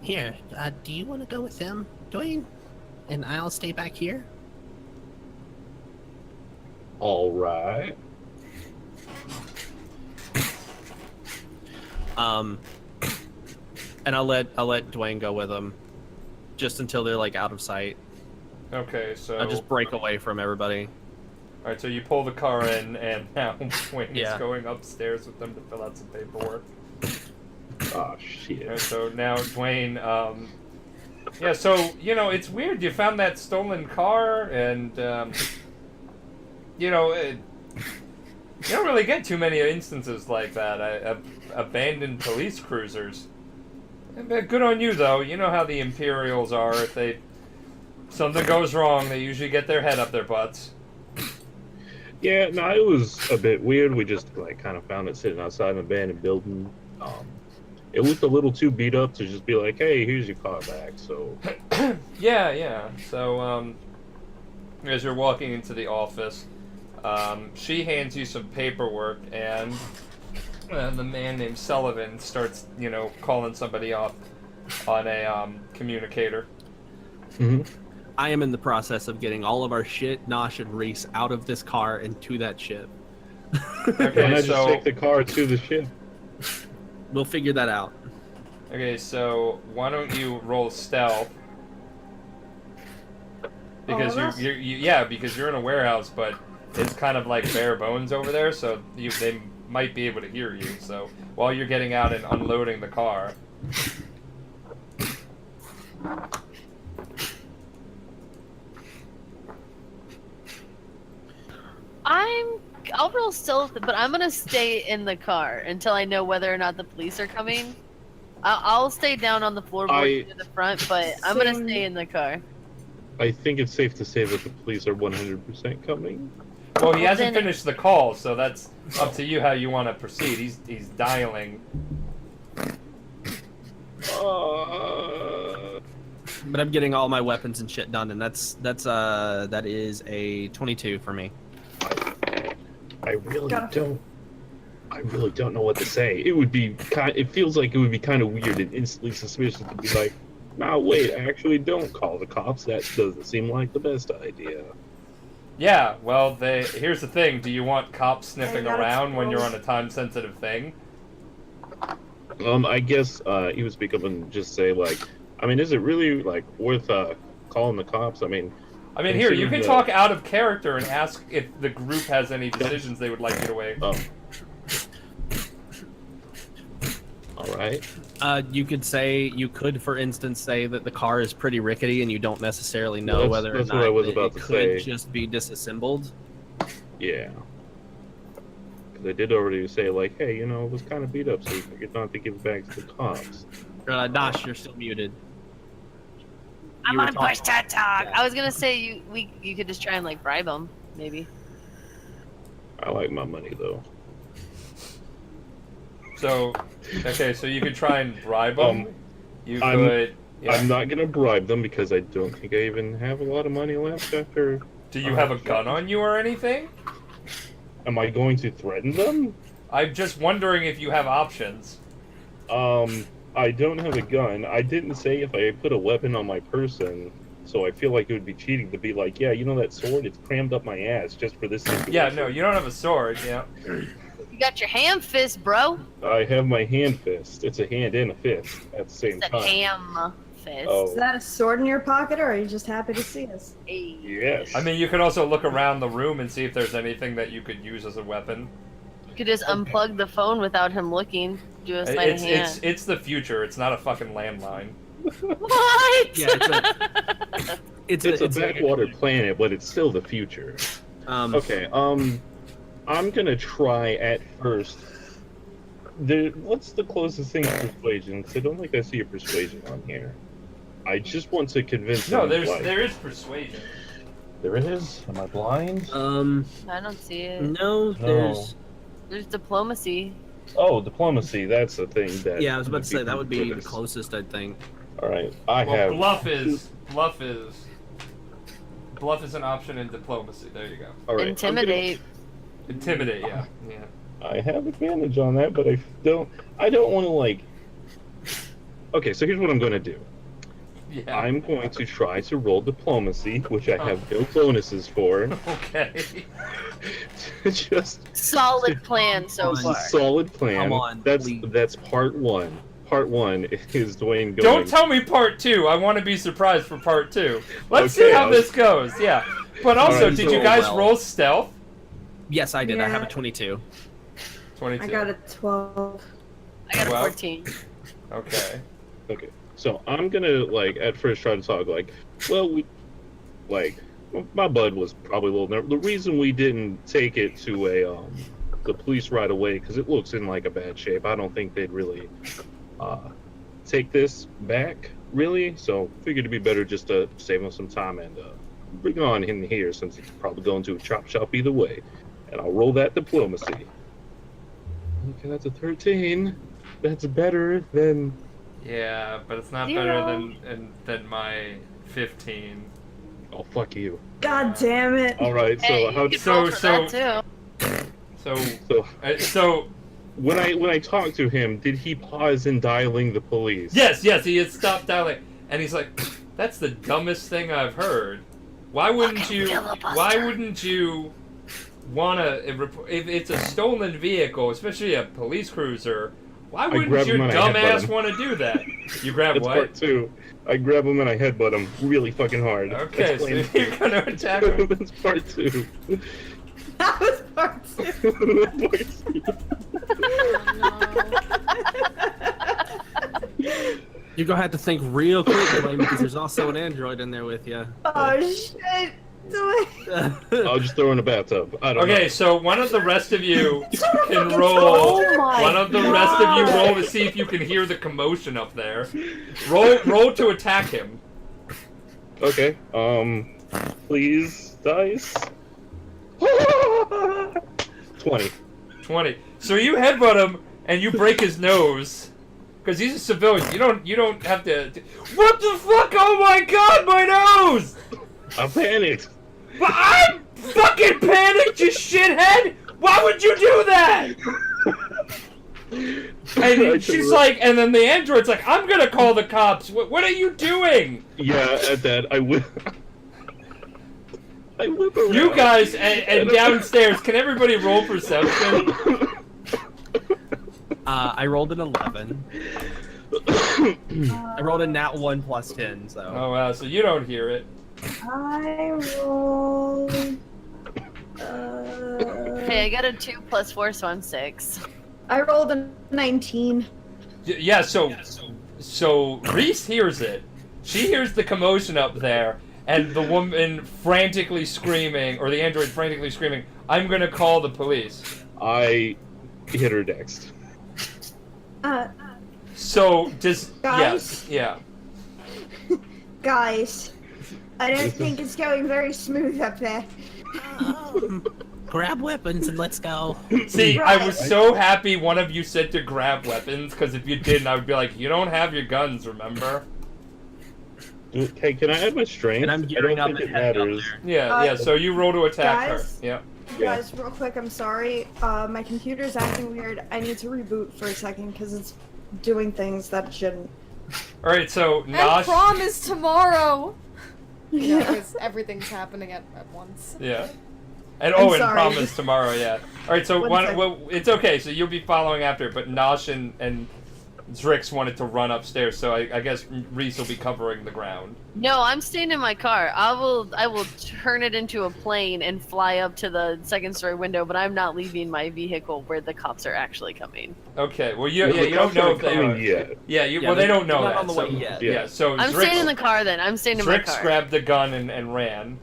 Here, do you want to go with them, Dwayne? And I'll stay back here? All right. And I'll let Dwayne go with them, just until they're out of sight. Okay, so I'll just break away from everybody. all right, so you pull the car in, and now Wayne is Yeah. going upstairs with them to fill out some paperwork. Oh shit. All right, so now Dwayne, yeah, so it's weird. You found that stolen car, and you don't really get too many instances like that. Abandoned police cruisers. Good on you, though. You know how the Imperials are. If something goes wrong, they usually get their head up their butts. Yeah, no, it was a bit weird. We just kind of found it sitting outside an abandoned building. It looked a little too beat up to just be like, "Hey, here's your car back." So Yeah. So as you're walking into the office, she hands you some paperwork, and the man named Sullivan starts, calling somebody up on a communicator. Mhm. I am in the process of getting all of our shit, Nosh and Reese, out of this car and to that ship. why not Okay, just so take the car to the ship? We'll figure that out. why don't you roll stealth? Because All of us? because you're in a warehouse, but it's kind of like bare bones over there, so they might be able to hear you. So while you're getting out and unloading the car. I'll roll stealth, but I'm gonna stay in the car until I know whether or not the police are coming. I'll stay down on the floorboard near the front, but I'm gonna Same. stay in the car. I think it's safe to say that the police are 100% coming. Well, he hasn't then- finished the call, so that's up to you how you want to proceed. He's dialing. But I'm getting all my weapons and shit done, and that is a 22 for me. I really don't know what to say. It would be it feels like it would be kind of weird and instantly suspicious to be like, "No, wait, actually don't call the cops. That doesn't seem like the best idea." Yeah, well, here's the thing. Do you want cops sniffing gotta around when you're close. on a time-sensitive thing? I guess he would speak up and just say like, I mean, is it really like worth calling the cops? I mean, Here, you can considering talk out of character and ask if the group has any decisions they would like you to weigh. Oh. All right. You could, for instance, say that the car is pretty rickety, and you don't necessarily know That's- whether or that's not what I was it about to could say. just be disassembled. Yeah. They did already say like, hey, it was kind of beat up, so we figured not to give it back to the cops. Dash, you're still muted. I'm You were on push talking- chat talk. Yeah. I was gonna say you could just try and like bribe him, maybe. I like my money though. So, okay, so you could try and bribe them. You I'm- could. Yeah. I'm not gonna bribe them because I don't think I even have a lot of money left after. Do you have a gun on you or anything? Am I going to threaten them? I'm just wondering if you have options. I don't have a gun. I didn't say if I put a weapon on my person, so I feel like it would be cheating to be like, yeah, that sword, it's crammed up my ass just for this situation. Yeah, no, you don't have a sword. Yeah. You got your ham fist, bro. I have my hand fist. It's a hand and a fist at the same It's a time. ham fist. Oh. Is that a sword in your pocket, or are you just happy to see us? Hey. Yes. I mean, you could also look around the room and see if there's anything that you could use as a weapon. You could just unplug the phone without him looking. Do a sleight of hand. It's the future. It's not a fucking landline. What? Yeah, it's it's a backwater planet, but it's still the future. Okay, I'm gonna try at first. What's the closest thing to persuasion? Because I don't think I see a persuasion on here. I just want to convince No, them. like, there is persuasion. There it is. Am I blind? I don't see it. No, There's diplomacy. Oh, diplomacy. That's the thing that. yeah, I was about to say that would be the closest. closest, I think. All right, I Well, have. bluff is an option in diplomacy. There you go. All right, I'm gonna- Intimidate. Intimidate. Yeah. I have advantage on that, but I don't want to like. Okay, so here's what I'm going to do. Yeah. I'm going to try to roll diplomacy, which I have no bonuses for. Okay. Just Solid plan so it's far. a solid plan. Come on, that's please. that's part one. Part one is Dwayne going. Don't tell me part 2. I want to be surprised for part 2. Let's see Okay, how I'll- this goes. Yeah. But also, Alright, did you roll guys well. roll stealth? Yes, I did. I have a Yeah. 22. 22. I got a 12. I got a Well. 14. Okay. Okay, so I'm gonna like at first try to talk like, well, my bud was probably a little nervous. The reason we didn't take it to the police right away because it looks in like a bad shape. I don't think they'd really take this back really. So figured it'd be better just to save them some time and bring on in here since it's probably going to a chop shop either way. And I'll roll that diplomacy. Okay, that's a 13. That's better than. Yeah, but it's not Zero. better than my 15. Oh, fuck you. God damn it. All right, so Hey, how? you could roll for that too. So When I talked to him, did he pause in dialing the police? yes, he had stopped dialing, and he's like, "That's the dumbest thing I've heard. Why wouldn't Fucking you? filibuster." Why wouldn't you wanna if it's a stolen vehicle, especially a police cruiser? Why wouldn't grab your him and I dumb headbutt ass him. want to do that? You grab That's what? part two. I grab him and I headbutt him really fucking hard. Okay, That's so plan you're gonna attack him. That's part two. That was part 2. Part two. You're gonna have to think real quick, Dwayne, because there's also an android in there with you. Oh shit. I'll just throw in a bathtub. I don't Okay, know. so one of the rest of you can Oh roll. my One of the rest of you roll to see if you can hear the commotion up there. Roll to attack him. Okay. Please, dice. 20. 20. So you headbutt him and you break his nose. Because he's a civilian. You don't have to... What the fuck? Oh my god, my nose! I panicked. But I'm fucking panicked, you shithead! Why would you do that? And she's like, and then the android's like, I'm gonna call the cops. What are you doing? Yeah, at that, I whip around. You guys, and downstairs, can everybody roll perception? I rolled an 11. I rolled a nat 1 plus 10, so. Oh wow, so you don't hear it. I rolled. Hey, I got a 2 plus 4, so I'm 6. I rolled a 19. Yeah, so Reese hears it. She hears the commotion up there, and the woman frantically screaming, or the android frantically screaming, I'm gonna call the police. I hit her next. So, yes, Guys? yeah. Guys, I don't think it's going very smooth up there. Grab weapons and let's go. See, Right. I was so happy one of you said to grab weapons, because if you didn't, I would be like, you don't have your guns, remember? Hey, can I add my strength? And I'm I gearing don't up think and it heading up matters. there. Yeah, so you roll to attack guys? her. Yeah. Yeah. Guys, real quick, I'm sorry. My computer's acting weird. I need to reboot for a second because it's doing things that it shouldn't. Alright, so And Nosh... prom is tomorrow. You know, Yeah. because everything's happening at once. Yeah. And I'm and sorry. prom is tomorrow, yeah. Alright, so One sec. well, it's okay, so you'll be following after, but Nosh and Zrix wanted to run upstairs, so I guess Reese will be covering the ground. No, I'm staying in my car. I will turn it into a plane and fly up to the second story window, but I'm not leaving my vehicle where the cops are actually coming. Okay, well, you, Well, yeah, the you don't cops know aren't if they coming are. yet. Yeah, Yeah, well, they don't know they're that. not on the so, way yet. Yeah, so I'm Zrix, staying in the car then. I'm staying in my Zrix car. grabbed the gun and ran.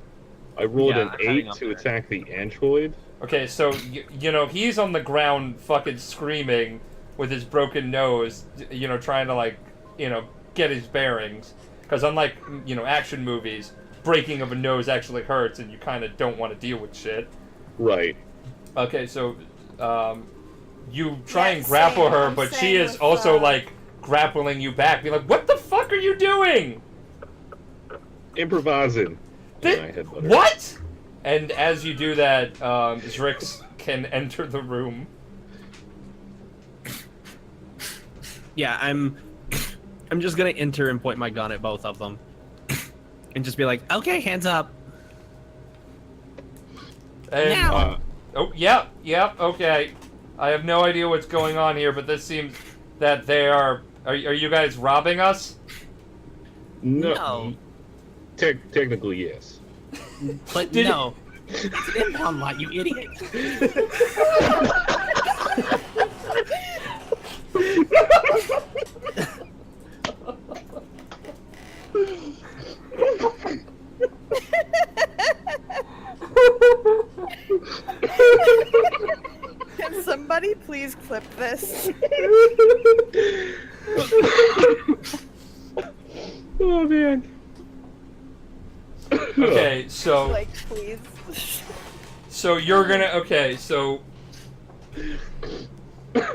I rolled Yeah, an I'm heading 8 up to there. attack the android. Okay, so, you know, he's on the ground fucking screaming with his broken nose, you know, trying to, like, you know, get his bearings. Because unlike, you know, action movies, breaking of a nose actually hurts and you kind of don't want to deal with shit. Right. Okay, so, you try Yeah, and grapple same. her, I'm but she same is with, also, like, grappling you back. Be like, what the fuck are you doing? Improvising. Th- And I headbutt her. What? And as you do that, Zrix can enter the room. Yeah, I'm just gonna enter and point my gun at both of them. And just be like, okay, hands up. And, Now. oh, yep, okay. I have no idea what's going on here, but this seems that they are you guys robbing us? No. Technically, yes. But Did- no. It's an impound lot, you idiot. Can somebody please clip this? Oh man. Okay, so Like, please. so you're gonna so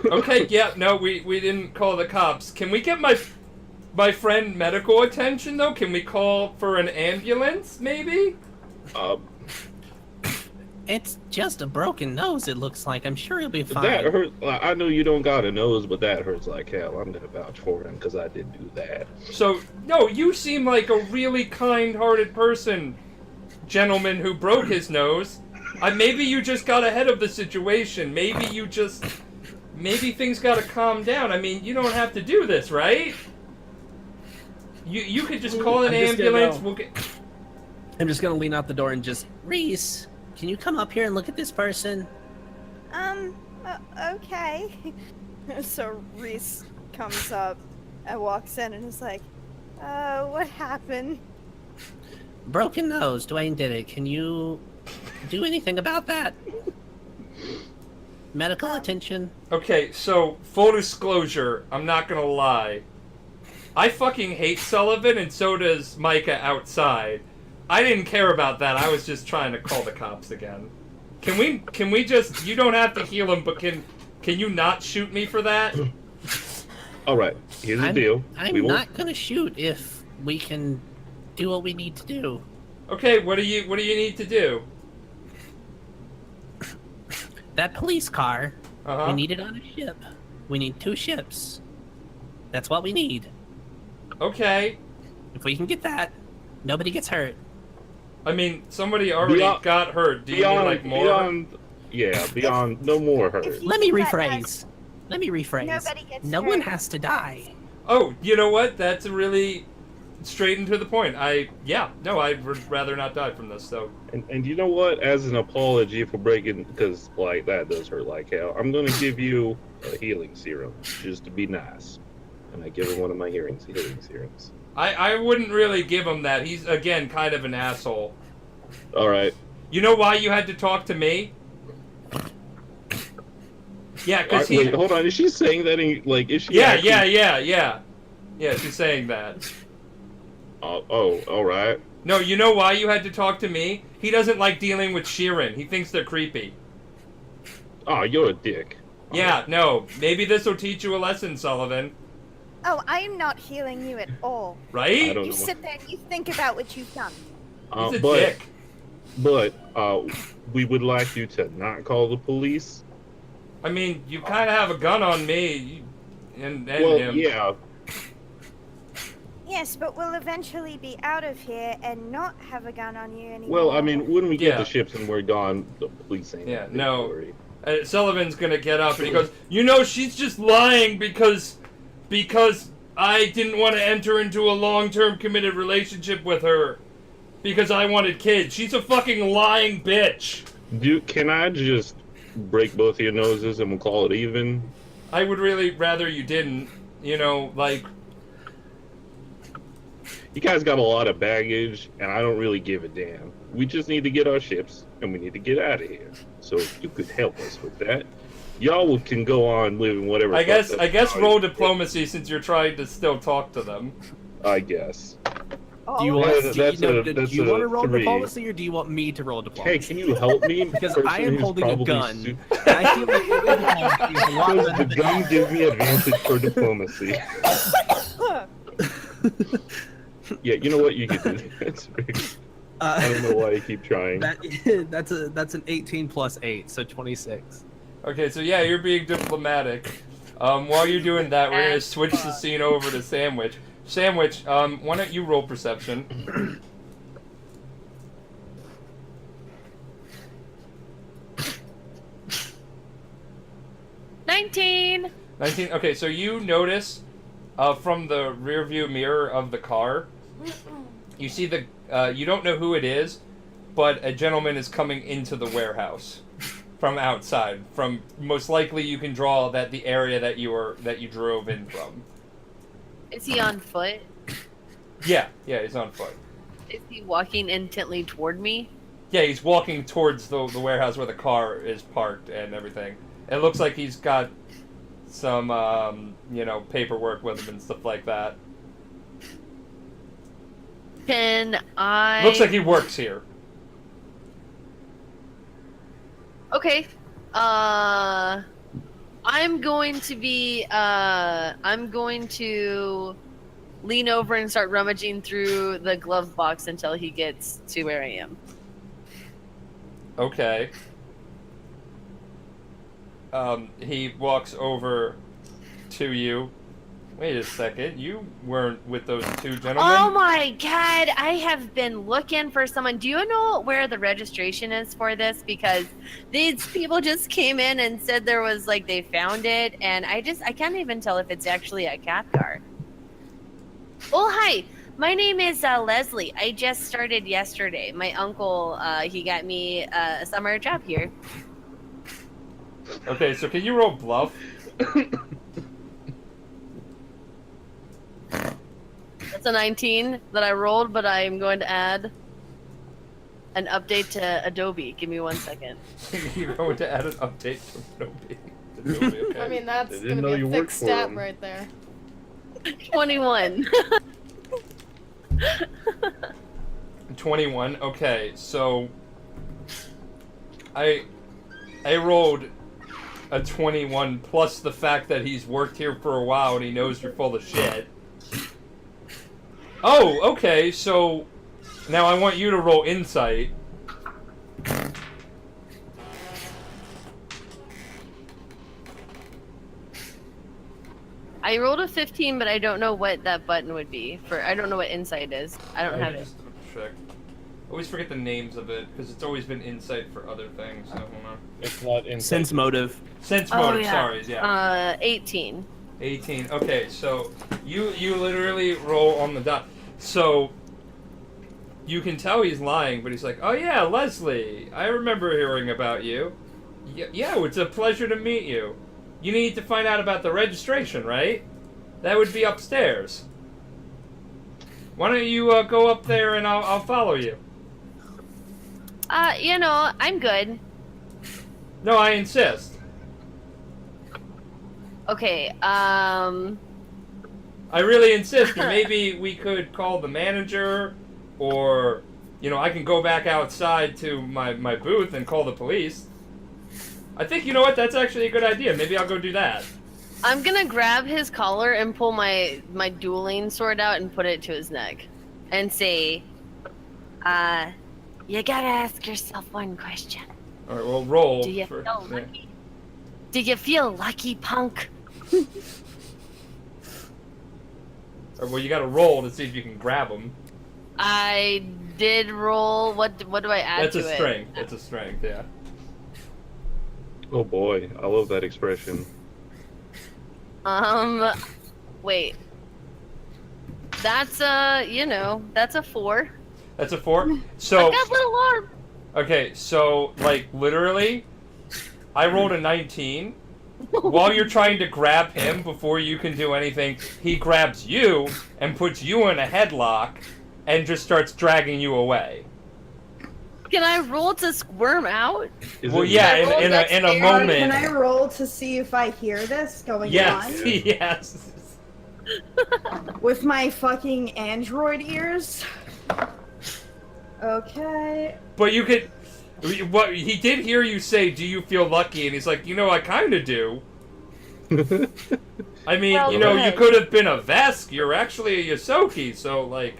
okay, yeah, no, we didn't call the cops. Can we get my friend medical attention though? Can we call for an ambulance, maybe? It's just a broken nose, it looks like. I'm sure he'll be fine. That hurt. I know you don't got a nose, but that hurts like hell. I'm gonna vouch for him because I did do that. So, no, you seem like a really kind-hearted person, gentleman who broke his nose. Maybe you just got ahead of the situation. Maybe things gotta calm down. I mean, you don't have to do this, right? You could just call an I'm just gonna ambulance. go. We'll get... I'm just gonna lean out the door and just Reese, can you come up here and look at this person? Okay. So Reese comes up and walks in and is like, what happened? Broken nose, Dwayne did it. Can you do anything about that? Medical attention. Okay, so, full disclosure, I'm not gonna lie. I fucking hate Sullivan, and so does Micah outside. I didn't care about that. I was just trying to call the cops again. Can we just? You don't have to heal him, but can you not shoot me for that? All right, here's the deal. I'm not gonna shoot if we can do what we need to do. Okay, what do you need to do? That police car, Uh-huh. we need it on a ship. We need 2 ships. That's what we need. Okay. If we can get that, nobody gets hurt. I mean, somebody already got hurt. Do you need like more? Beyond no more hurt. Let me rephrase. Nobody gets No hurt. one has to die. Oh, you know what? That's really straight and to the point. I would rather not die from this, so. And you know what? As an apology for breaking, because like that does hurt like hell, I'm gonna give you a healing serum just to be nice, and I give him one of my healing serums. I wouldn't really give him that. He's, again, kind of an asshole. All right. You know why you had to talk to me? Yeah, because he... Wait, hold on. Is she saying that is she Yeah, actually... Yeah, she's saying that. Oh, all right. No, you know why you had to talk to me? He doesn't like dealing with Sheeran. He thinks they're creepy. Oh, you're a dick. Yeah, no. Maybe this will teach you a lesson, Sullivan. Oh, I'm not healing you at all. Right? I don't You know. sit there and you think about what you've done. He's a dick. But we would like you to not call the police. I mean, you kind of have a gun on me and Well, him. yeah. Yes, but we'll eventually be out of here and not have a gun on you anymore. Well, I mean, when we get Yeah. the ships and we're gone, the police ain't. Yeah, gonna no. worry. Sullivan's gonna get up and he goes, you know, she's just lying because I didn't want to enter into a long-term committed relationship with her because I wanted kids. She's a fucking lying bitch. Can I just break both of your noses and we'll call it even? I would really rather you didn't. You know, like... You guys got a lot of baggage, and I don't really give a damn. We just need to get our ships, and we need to get out of here. So if you could help us with that, y'all can go on living whatever. I guess roll diplomacy. diplomacy since you're trying to still talk to them. I guess. Do you Yeah, want, that's do you, a- do that's you a want to roll 3. diplomacy, or do you want me to roll diplomacy? Hey, can you help me? Because Person I am who's holding a probably gun. su- And I feel like diplomacy is a lot Because better the than- gun gives me advantage for diplomacy. Yeah, you know what? You can do that. I don't know why you keep trying. That's an 18 plus 8, so 26. Okay, so yeah, you're being diplomatic. While you're doing that, we're gonna switch the scene over to Sandwich. Sandwich, why don't you roll perception? $19. 19. Okay, so you notice from the rear view mirror of the car, you see you don't know who it is, but a gentleman is coming into the warehouse from outside. From most likely, you can draw that the area that you drove in from. Is he on foot? Yeah, he's on foot. Is he walking intently toward me? Yeah, he's walking towards the warehouse where the car is parked and everything. It looks like he's got some, paperwork with him and stuff like that. Can I... Looks like he works here. Okay. I'm going to lean over and start rummaging through the glove box until he gets to where I am. Okay. He walks over to you. Wait a second, you weren't with those two gentlemen? Oh my god, I have been looking for someone. Do you know where the registration is for this? Because these people just came in and said there was, they found it, and I can't even tell if it's actually a cop car. Oh, hi. My name is Leslie. I just started yesterday. My uncle, he got me a summer job here. Okay, so can you roll bluff? That's a 19 that I rolled, but I'm going to add an update to Adobe. Give me 1 second. You're going to add an update to Adobe. Okay. I mean, that's They didn't gonna know be you a worked thick for stat them. right there. 21. 21. Okay, so I rolled a 21 plus the fact that he's worked here for a while and he knows you're full of shit. Oh, okay, so now I want you to roll insight. I rolled a 15, but I don't know what that button would be for. I don't know what insight is. I don't have it. Just check. Always forget the names of it because it's always been insight for other things. So hold on. It's not in Sense motive. Sense Oh, motive. yeah. Sorry, yeah. 18. 18. Okay, so you literally roll on the dot. So you can tell he's lying, but he's like, "Oh yeah, Leslie, I remember hearing about you. Yeah, it's a pleasure to meet you. You need to find out about the registration, right? That would be upstairs. Why don't you go up there and I'll follow you." You know, I'm good. No, I insist. Okay, I really insist. And maybe we could call the manager, or, you know, I can go back outside to my booth and call the police. I think, you know what, that's actually a good idea. Maybe I'll go do that. I'm gonna grab his collar and pull my dueling sword out and put it to his neck. And say, you gotta ask yourself one question. Alright, well, roll. Do you feel lucky? Do you feel lucky, punk? Well, you gotta roll to see if you can grab him. I did roll. What do I add That's to a it? strength. It's a strength, yeah. Oh boy, I love that expression. Wait. That's that's a 4. That's a 4? So, I've got a little arm. okay, so, like, literally, I rolled a 19. While you're trying to grab him before you can do anything, he grabs you and puts you in a headlock and just starts dragging you away. Can I roll to squirm out? Well, yeah, in a moment. Can I roll to see if I hear this going Yes, on? yes. With my fucking android ears? Okay. But you could... What he did hear you say, "Do you feel lucky?" And he's like, "You know, I kind of do." I mean, Well, you know, you good. could have been a Vesk. You're actually a Yosoki, so like,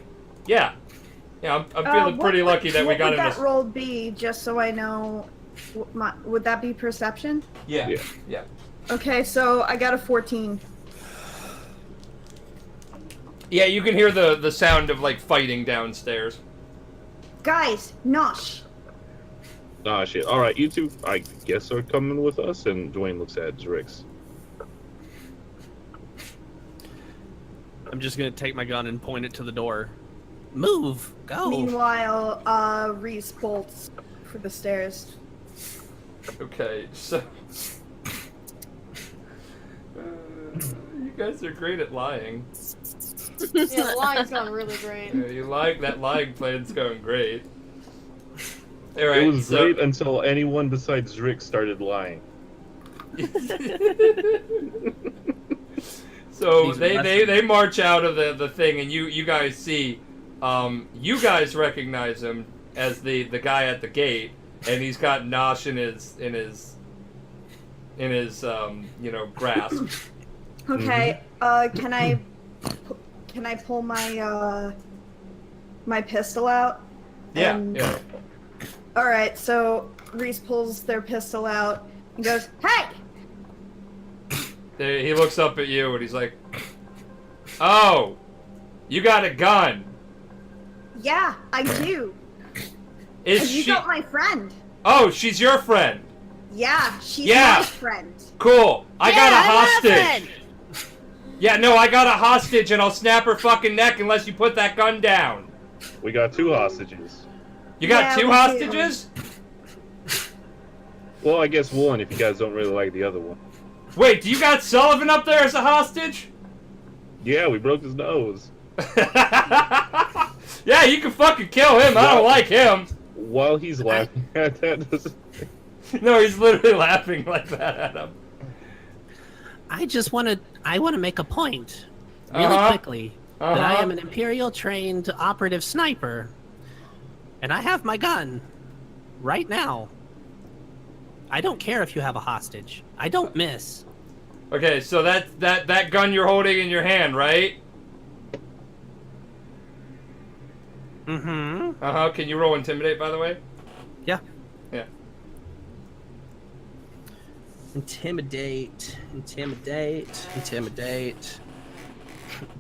yeah, I'm feeling pretty lucky that we got What in would this. that roll be, just so I know? Would that be perception? Yeah, Yeah. yeah. Okay, so I got a 14. Yeah, you can hear the sound of like fighting downstairs. Guys, nosh. Ah, shit. Alright, you two, I guess, are coming with us, and Dwayne looks at Drix. I'm just gonna take my gun and point it to the door. Move! Go! Meanwhile, Reese bolts for the stairs. Okay, so you guys are great at lying. Yeah, the line's going really great. Yeah, you like that lying plan's going great. All right, It was so... great until anyone besides Drix started lying. So These they march out of the thing, and you guys see, you guys recognize him as the guy at the gate, and he's got Nosh in his grasp. Okay, can I pull my my pistol out? Yeah, And- yeah. All right, so Reese pulls their pistol out and goes, "Hey!" He looks up at you and he's like, "Oh, you got a gun? Yeah, I do. Is And you she? got my friend. Oh, she's your friend. Yeah, she's Yeah. my friend. Cool. I got a I'm hostage. laughing. Yeah, no, I got a hostage, and I'll snap her fucking neck unless you put that gun down. We got 2 hostages. You got Yeah, 2 we do. hostages? Well, I guess 1 if you guys don't really like the other one. Wait, do you got Sullivan up there as a hostage? Yeah, we broke his nose. Yeah, you can fucking kill him. I don't like him. While he's laughing at that, doesn't... No, he's literally laughing like that at him. I want to make a point, really Uh-huh. quickly, that I Uh-huh. am an Imperial trained operative sniper, and I have my gun right now. I don't care if you have a hostage. I don't miss. Okay, so that gun you're holding in your hand, right? Mm-hmm. Uh-huh. Can you roll intimidate, by the way? Yeah. Yeah. Intimidate.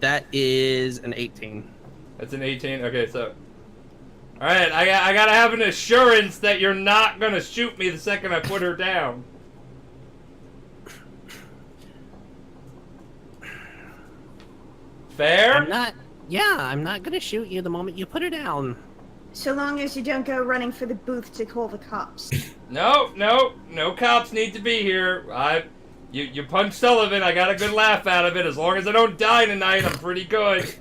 That is an 18. That's an 18. Okay, so. All right, I gotta have an assurance that you're not gonna shoot me the second I put her down. Fair? I'm not gonna shoot you the moment you put her down. So long as you don't go running for the booth to call the cops. No cops need to be here. You punched Sullivan. I got a good laugh out of it. As long as I don't die tonight, I'm pretty good.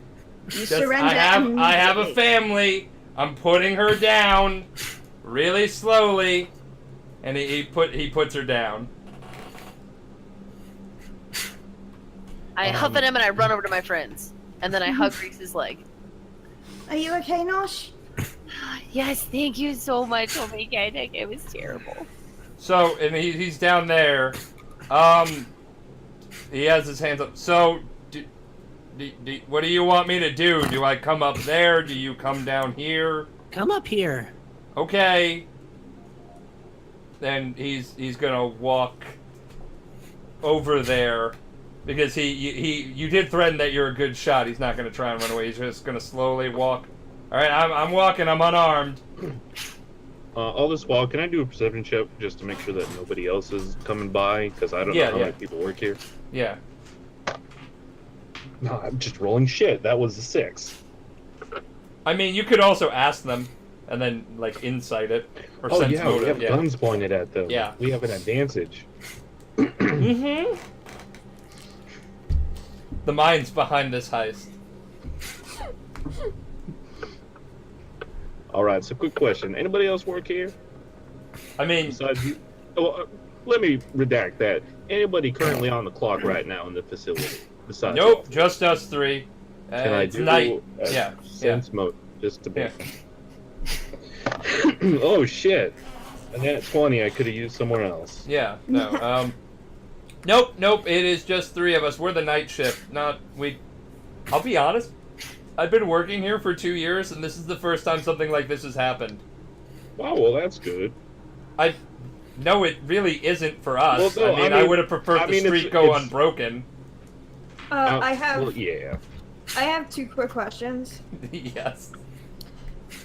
You surrender I have a immediately. family. I'm putting her down, really slowly, and he puts her down. I huff at him and I run over to my friends, and then I hug Reese's leg. Are you okay, Nosh? Yes, thank you so much, Omega. It was terrible. So, and he's down there. He has his hands up. So, what do you want me to do? Do I come up there? Do you come down here? Come up here. Okay. Then he's gonna walk over there because you did threaten that you're a good shot. He's not gonna try and run away. He's just gonna slowly walk. All right, I'm walking. I'm unarmed. All this while, can I do a perception check just to make sure that nobody else is coming by? Because I don't know how many people work here. Yeah. No, I'm just rolling shit. That was a 6. I mean, you could also ask them and then like insight it or sense yeah, motive. we have guns pointed at them. Yeah. We have an advantage. Mm-hmm. The mind's behind this heist. All right. So, quick question: anybody else work here I mean, besides you? Well, let me redact that. Anybody currently on the clock right now in the facility besides? nope, just us three. Can I It's do night. a Yeah. sense mode just to be? Yeah. Oh shit! And that 20 I could have used somewhere else. Yeah. No. Nope. It is just 3 of us. We're the night shift. I'll be honest. I've been working here for 2 years, and this is the first time something like this has happened. Wow. Well, that's good. No, it really isn't for us. Well, no, I I mean, would have preferred the street it's- go it's- unbroken. I have Well, yeah. I have 2 quick questions. Yes.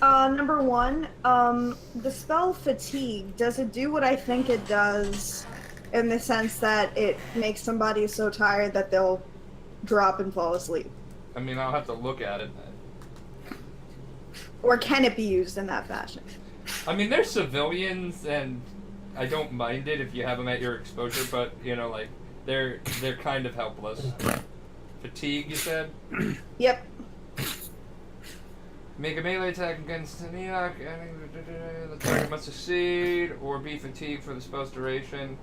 Number 1, the spell fatigue, does it do what I think it does in the sense that it makes somebody so tired that they'll drop and fall asleep? I mean, I'll have to look at it. Or can it be used in that fashion? I mean, they're civilians, and I don't mind it if you have them at your exposure, but, like, they're kind of helpless. Fatigue, you said? Yep. Make a melee attack against Neok. The attacker must succeed or be fatigued for the spell's duration.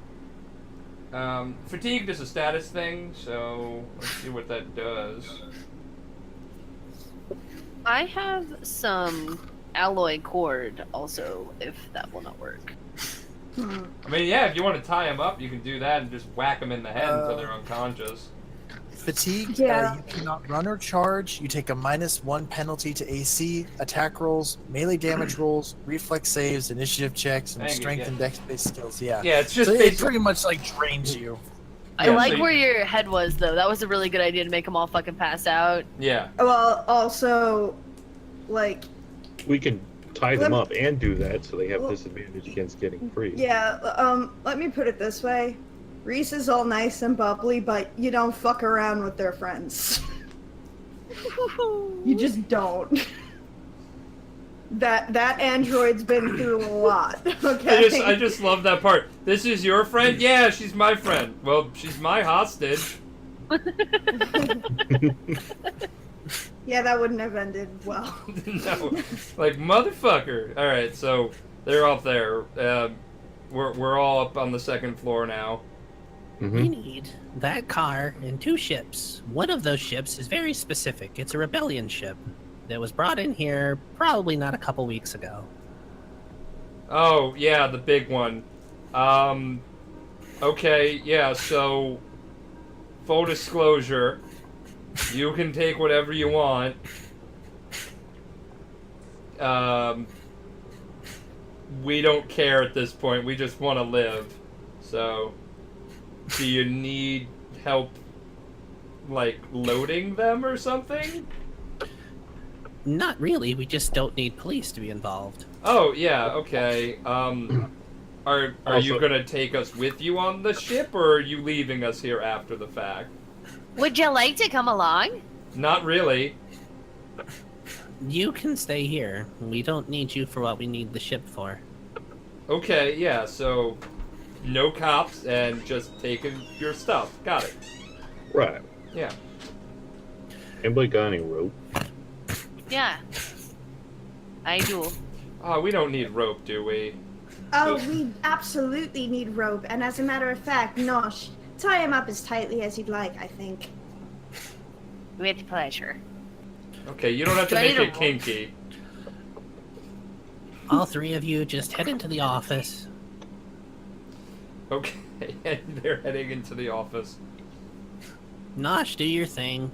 Fatigued is a status thing, so let's see what that does. I have some alloy cord also, if that will not work. I mean, yeah, if you want to tie them up, you can do that and just whack them in the head until they're unconscious. Fatigue, Yeah. you cannot run or charge. You take a -1 penalty to AC, attack rolls, melee damage rolls, reflex saves, initiative checks, and Thank you, strength yeah. and dex-based skills. Yeah. Yeah, it's just So it basically. pretty much like drains you. I Yeah, like so you- where your head was, though. That was a really good idea to make them all fucking pass out. Yeah. Well, also, like, We can tie them Let up and do that so they have Well- disadvantage against getting free. yeah, let me put it this way. Reese is all nice and bubbly, but you don't fuck around with their friends. You just don't. That android's been through a lot. Okay. I just love that part. This is your friend? Yeah, she's my friend. Well, she's my hostage. Yeah, that wouldn't have ended well. No, like motherfucker. All right, so they're up there. We're all up on the second floor now. We need that car and 2 ships. One of those ships is very specific. It's a rebellion ship that was brought in here probably not a couple weeks ago. Oh yeah, the big one. Okay, yeah, so full disclosure, you can take whatever you want. We don't care at this point. We just want to live. So, do you need help, like, loading them or something? Not really. We just don't need police to be involved. Oh, yeah, okay. Are you Also- gonna take us with you on the ship, or are you leaving us here after the fact? Would you like to come along? Not really. You can stay here. We don't need you for what we need the ship for. Okay, yeah, so no cops and just taking your stuff. Got it. Right. Yeah. Anybody got any rope? Yeah. I do. Oh, we don't need rope, do we? Oh, we absolutely need rope, and as a matter of fact, Nosh, tie him up as tightly as you'd like, I think. With pleasure. Okay, you don't have to Do I make need a it rope? kinky. All three of you just head into the office. Okay, and they're heading into the office. Nosh, do your thing.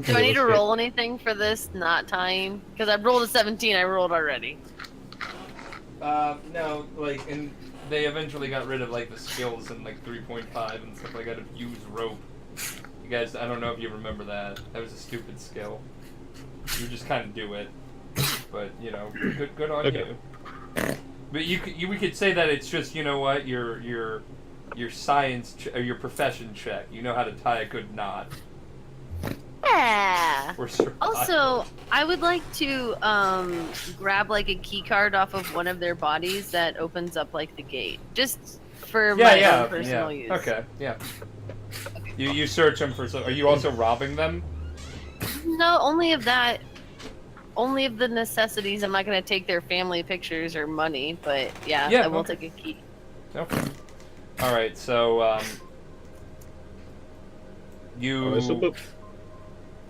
Do I need to roll anything for this not tying? Because I rolled a 17, I rolled already. No, like, and they eventually got rid of, like, the skills in, like, 3.5 and stuff like that of use rope. You guys, I don't know if you remember that. That was a stupid skill. You just kind of do it. But, you know, good on Okay. you. But we could say that it's just, you know what, your science, or your profession check. You know how to tie a good knot. Yeah. For survival. Also, I would like to grab like a key card off of one of their bodies that opens up like the gate, just for my own personal use. Okay, yeah. You search them for. Are you also robbing them? No, only of that. Only of the necessities. I'm not gonna take their family pictures or money, but yeah, Yeah, I will okay. take a key. Okay. All right. So you. Alright, so look-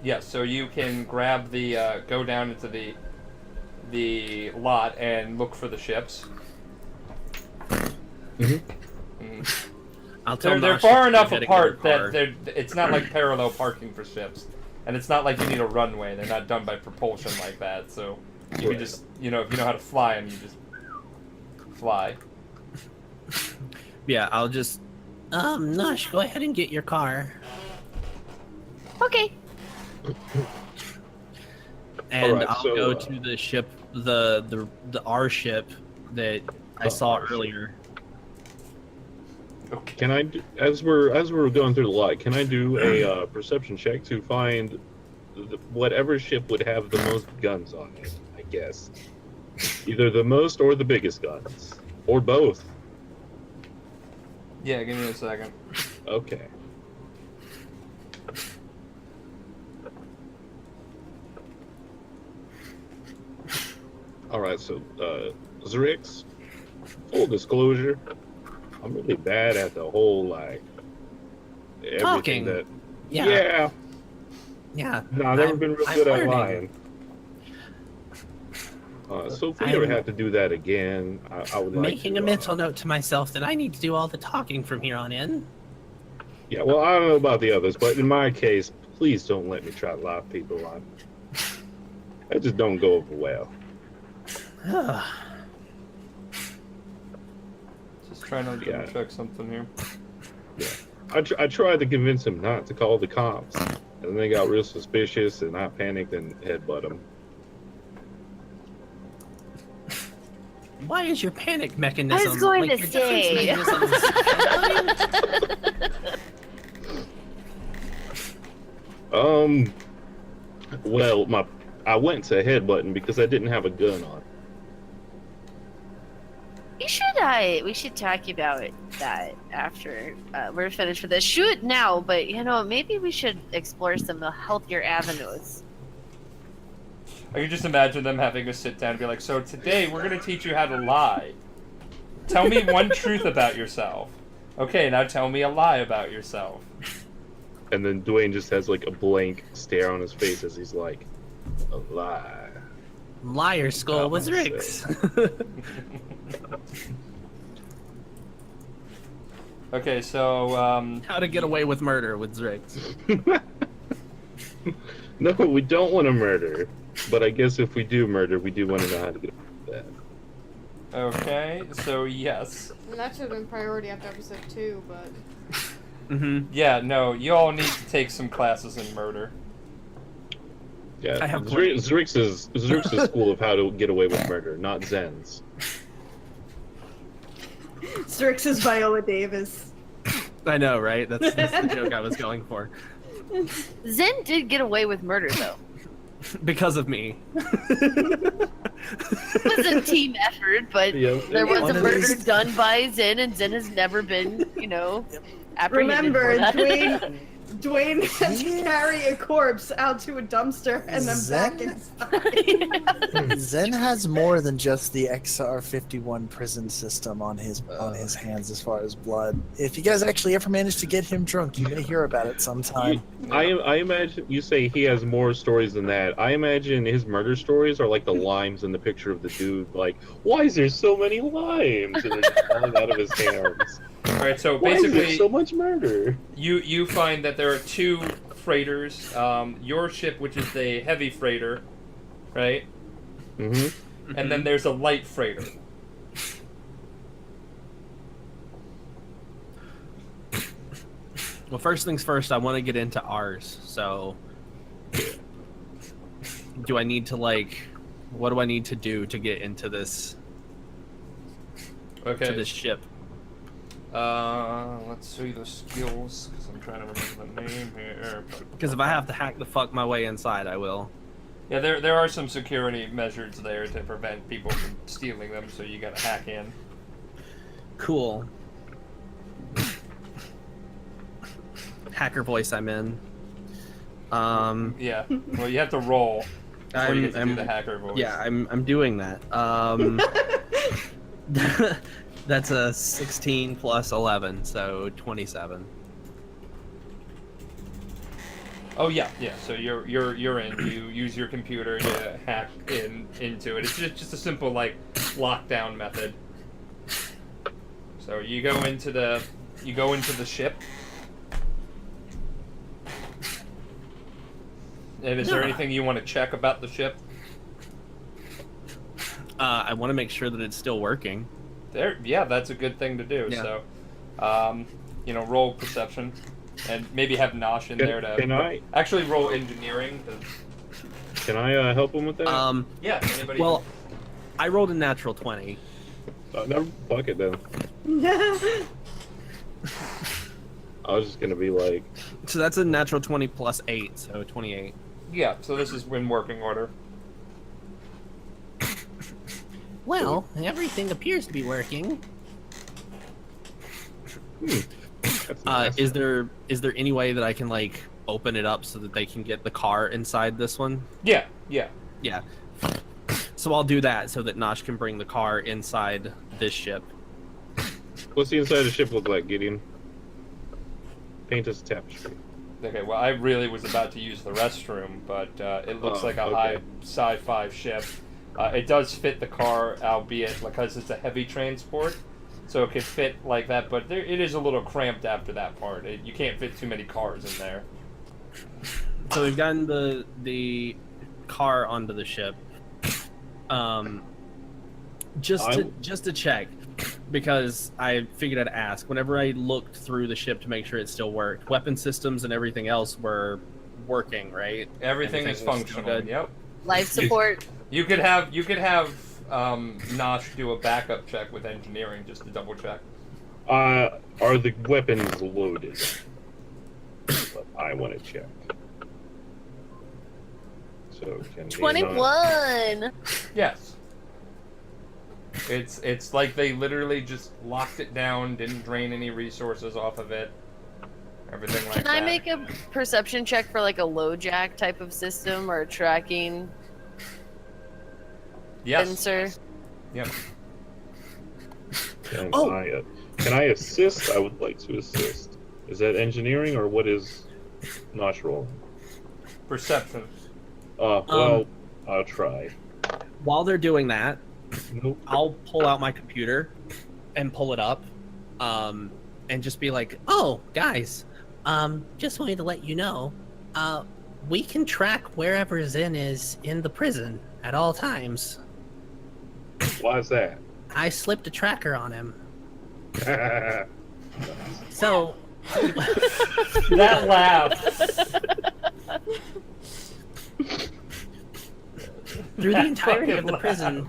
Yeah, so you can grab the go down into the lot and look for the ships. Mhm. Mhm. I'll tell They're Nosh far you're enough heading apart in our that car. it's not like parallel parking for ships, and it's not like you need a runway. They're not done by propulsion like that. So you can Right. just, you know, if you know how to fly them, you just fly. Yeah, I'll just. Nosh, go ahead and get your car. Okay. And Alright, I'll so, go to the ship, the our ship that I saw our ship. earlier. Okay. Can I, as we're going through the lot, can I do a perception check to find whatever ship would have the most guns on it? I guess either the most or the biggest guns, or both. Yeah, give me a second. Okay. All right, so Zrix, full disclosure, I'm really bad at the whole like everything Talking. that. Yeah. Yeah. Yeah. No, I've never I'm- been real I'm good at learning. lying. So if we ever I'm have to do that again, I would like Making to, a mental note to myself that I need to do all the talking from here on in. Yeah, well, I don't know about the others, but in my case, please don't let me try to lie to people. I just don't go over well. Just trying to Yeah. check something here. I tried to convince him not to call the cops, and then they got real suspicious, and I panicked and headbutt him. Why is your panic mechanism? I was going like, to your defense say. mechanism is- Well, I went to headbutting because I didn't have a gun on. We should talk about that after we're finished with this. Shoot now, but you know, maybe we should explore some healthier avenues. I can just imagine them having a sit down and be like, so today we're going to teach you how to lie. Tell me one truth about yourself. Okay, now tell me a lie about yourself. And then Dwayne just has like a blank stare on his face as he's like, a lie. Liar skull Oh, was shit. Rick's. Okay, so How to get away with murder with Zrix. No, we don't want to murder. But I guess if we do murder, we do want to know how to get away with that. okay, so yes. And that should have been priority after episode 2, but Mm-hmm. Yeah, no, you all need to take some classes in murder. Yeah, I have Zrix's school of how to get away with murder, not Zen's. Strix's Viola Davis. I know, right? That's the joke I was going for. Zen did get away with murder, though. Because of me. It was a team effort, but Yeah, there was One a of murder these- done by Zen, and Zen has never been, apprehended Remember, for that. Dwayne had to carry a corpse out to a dumpster and then back Zen? inside. Zen has more than just the XR51 prison system on his hands as far as blood. If you guys actually ever manage to get him drunk, you may hear about it sometime. I imagine you say he has more stories than that. I imagine his murder stories are like the limes in the picture of the dude. Like, why is there so many limes? And they're just falling out of his hands. All right, so Why is there basically, so much murder? you find that there are two freighters. Your ship, which is the heavy freighter, right? Mm-hmm. And then there's a light freighter. Well, first things first, I want to get into ours. So, do I need to what do I need to do to get into this Okay. to this ship? Let's see the skills, because I'm trying to remember the name here. Because if I have to hack the fuck my way inside, I will. Yeah, there are some security measures there to prevent people from stealing them, so you gotta hack in. Cool. Hacker voice, I'm in. Yeah, well, you have to roll before you get to do the hacker voice. Yeah, I'm doing that. That's a 16 plus 11, so 27. Oh yeah. So you're in. You use your computer to hack into it. It's just a simple lockdown method. So you go into the ship. And is there anything you want to check about the ship? I want to make sure that it's still working. Yeah, that's a good thing to do. Yeah. So, roll perception, and maybe have Nosh in there to. Can I actually roll engineering? help him with that? Yeah. Anybody? Well, I rolled a natural 20. Never fuck it then. I was just gonna be like, So that's a natural 20 plus 8, so 28. Yeah. So this is in working order. Well, everything appears to be working. that's nice. Is there any way that I can open it up so that they can get the car inside this one? Yeah. Yeah. So I'll do that so that Nosh can bring the car inside this ship. What's the inside of the ship look like, Gideon? Paint us a tapestry. Okay. Well, I really was about to use the restroom, but it looks like a okay. high sci-fi ship. It does fit the car, albeit because it's a heavy transport, so it could fit like that. But it is a little cramped after that part. You can't fit too many cars in there. So we've gotten the car onto the ship. Just to check, because I figured I'd ask. Whenever I looked through the ship to make sure it still worked, weapon systems and everything else were working, right? Everything is was still functional. good? Yep. Life support. You could have Nosh do a backup check with engineering just to double check. Are the weapons loaded? But I want to check. So can we 21. Yes. It's like they literally just locked it down, didn't drain any resources off of it. Everything like Can that. I make a perception check for a low jack type of system or a tracking Yes. sensor? Yep. Can I assist? I would like to assist. Is that engineering or what is Nosh rolling? Perception. Well, I'll try. while they're doing that, Nope. I'll pull out my computer and pull it up, and just be like, "Oh, guys, just wanted to let you know, we can track wherever Zen is in the prison at all times. Why is that? I slipped a tracker on him. So That laugh. through the entirety fucking of the laugh. prison,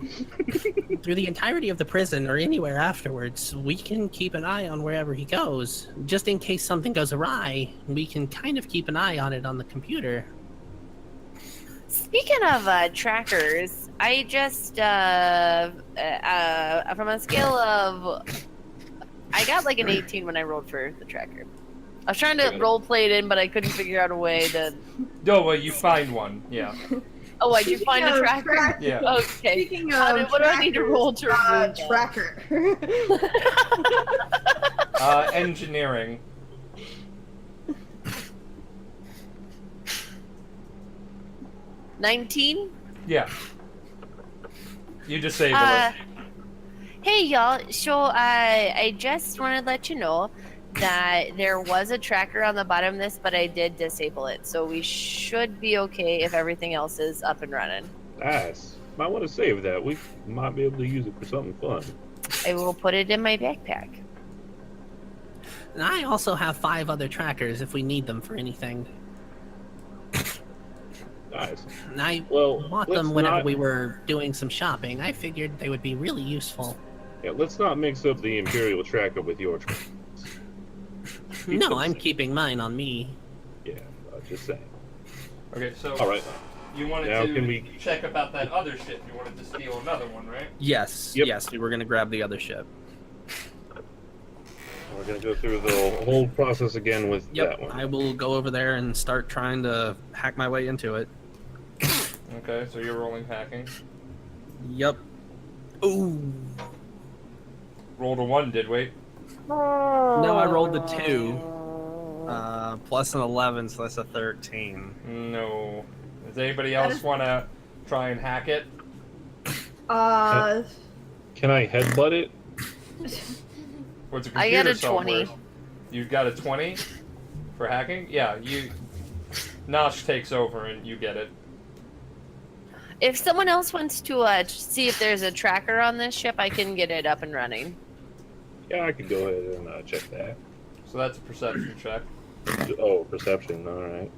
through the entirety of the prison or anywhere afterwards, we can keep an eye on wherever he goes. Just in case something goes awry, we can kind of keep an eye on it on the computer. Speaking of trackers, I just from a scale of, I got like an 18 when I rolled for the tracker. I was trying to role play it in, but I couldn't figure out a way to. No, well, you find one. Yeah. Oh, I do find a Speaking of tracker. Yeah. Okay. Speaking How of what do I need to roll to remove that? tracker? Engineering. $19. Yeah. You disable Uh, it. Hey y'all, so I just wanted to let you know that there was a tracker on the bottom of this, but I did disable it, so we should be okay if everything else is up and running. Nice. Might want to save that. We might be able to use it for something fun. I will put it in my backpack. And I also have 5 other trackers if we need them for anything. Nice. And I Well, bought let's them whenever not- we were doing some shopping. I figured they would be really useful. Yeah, let's not mix up the Imperial tracker with your tracker. Keep No, them I'm separate. keeping mine on me. Yeah, just saying. Okay, so All right. you wanted Now to can we- check about that other ship. You wanted to steal another one, right? Yes, Yep. yes, we were gonna grab the other ship. We're gonna go through the whole process again with Yep, that one. I will go over there and start trying to hack my way into it. Okay, so you're rolling hacking. Yep. Ooh. Rolled a 1, did we? No, I rolled the 2. Plus an 11, so that's a 13. No. Does anybody else want to try and hack it? Can I headbutt it? What's a I computer got a software? 20. You got a 20 for hacking? Yeah, you. Nosh takes over and you get it. If someone else wants to see if there's a tracker on this ship, I can get it up and running. Yeah, I could go ahead and check that. So that's a perception check. Oh, perception. All right.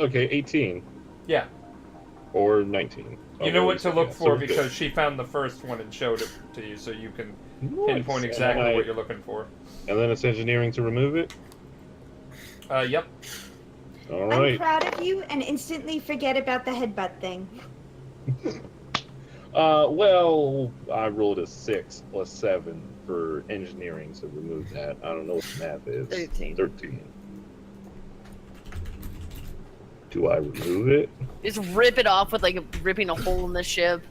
Okay, 18 Yeah. or 19. You know what to look So for we're good. because she found the first one and showed it to you, so you can Nice. pinpoint And exactly then what you're looking for. And then it's engineering to remove it. Yep. All I'm right. proud of you and instantly forget about the headbutt thing. Well, I rolled a 6 plus 7 for engineering to remove that. I don't know what the math is. 13. 13. Do I remove it? Just rip it off with like ripping a hole in the ship.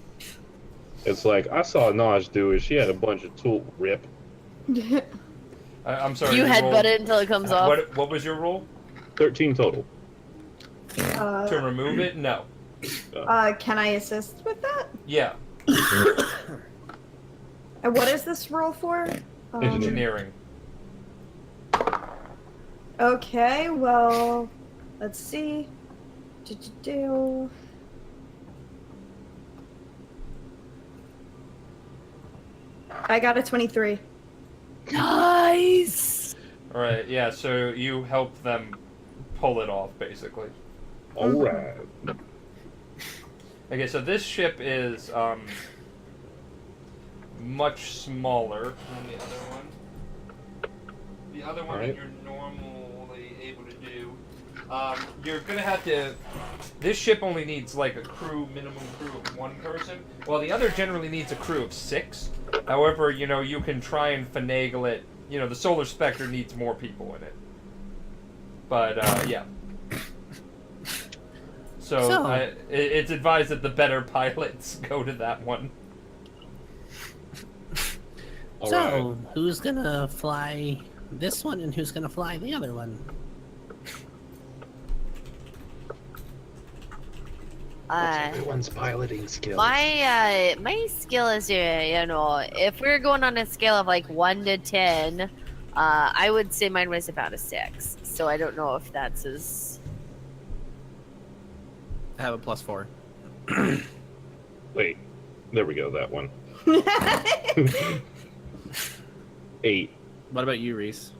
It's like I saw Naj do it. She had a bunch of tool rip. I'm sorry. You rolled- headbutt it until it comes off. What was your roll? 13 total. To remove it? No. Can I assist with that? Yeah. And what is this roll for? Engineering. Okay, well, let's see. I got a 23. Nice. All right. Yeah. So you help them pull it off, basically. All right. Okay. So this ship is much smaller than the other one. The other one that Alright. you're normally able to do. You're gonna have to. This ship only needs like a minimum crew of 1 person, while the other generally needs a crew of 6. However, you know, you can try and finagle it. You know, the Solar Spectre needs more people in it. But yeah. So it's advised that the better pilots go to that one. All So, right. who's gonna fly this one and who's gonna fly the other one? Everyone's piloting skills. My skill is, if we're going on a scale of like 1 to 10, I would say mine was about a 6. So I don't know if that's as. I have a +4. Wait, there we go. That one. 8. What about you, Reese?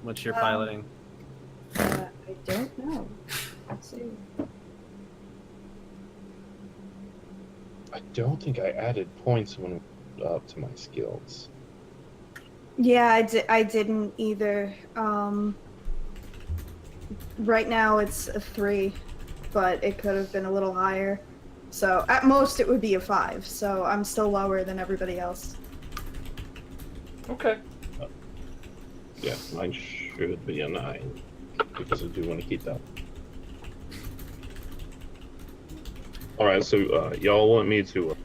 What's your Um, piloting? I don't know. Let's see. I don't think I added points when up to my skills. Yeah, I didn't either. Right now it's a 3, but it could have been a little higher. So at most it would be a 5. So I'm still lower than everybody else. Okay. Yeah, mine should be a 9 because I do want to keep that. All right, so y'all want me to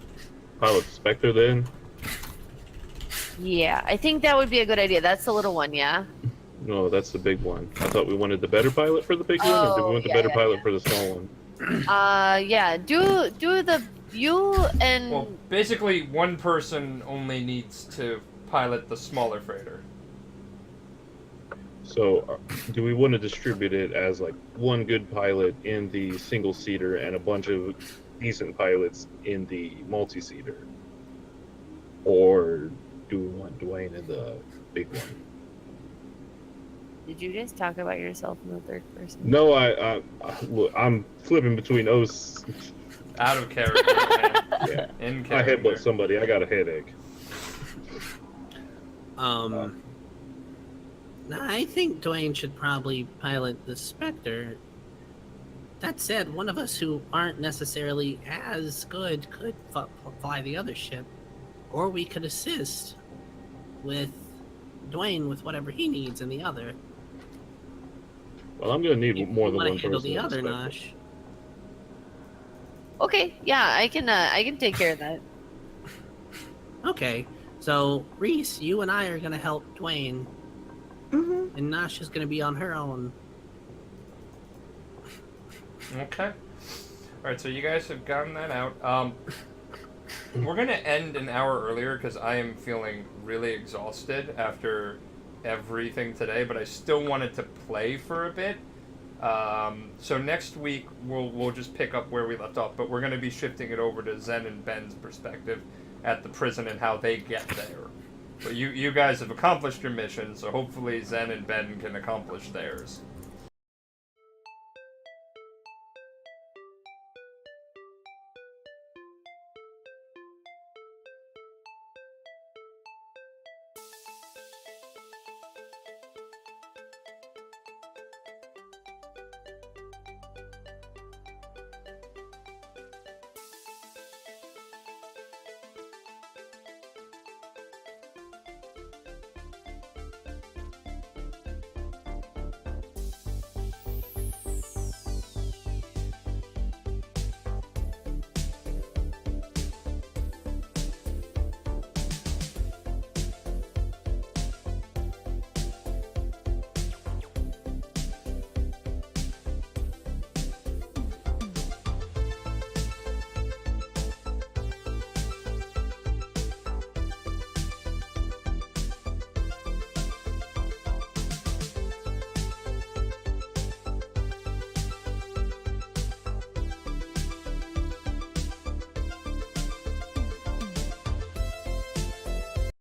pilot Spectre then? Yeah, I think that would be a good idea. That's the little one, yeah? No, that's the big one. I thought we wanted the better pilot for the big one, or did we want the better pilot for the small one? Yeah. Do you and. Well, basically, one person only needs to pilot the smaller freighter. So, do we want to distribute it as like one good pilot in the single seater and a bunch of decent pilots in the multi-seater, or do we want Dwayne in the big one? Did you just talk about yourself in the third person? No, look, I'm flipping between those. Out of character, man. Yeah, In I character. headbutt somebody. I got a headache. I think Dwayne should probably pilot the Spectre. That said, one of us who aren't necessarily as good could fly the other ship, or we could assist with Dwayne with whatever he needs in the other. Well, I'm gonna need If more you than wanna one handle person. the on other, Spectre. Nosh. Okay, yeah, I can take care of that. Okay, so Reese, you and I are gonna help Dwayne, Mhm. and Nosh is gonna be on her own. Okay. Alright, so you guys have gotten that out. We're going to end an hour earlier because I am feeling really exhausted after everything today, but I still wanted to play for a bit. So next week we'll just pick up where we left off, but we're going to be shifting it over to Zen and Ben's perspective at the prison and how they get there. But you guys have accomplished your mission, so hopefully Zen and Ben can accomplish theirs.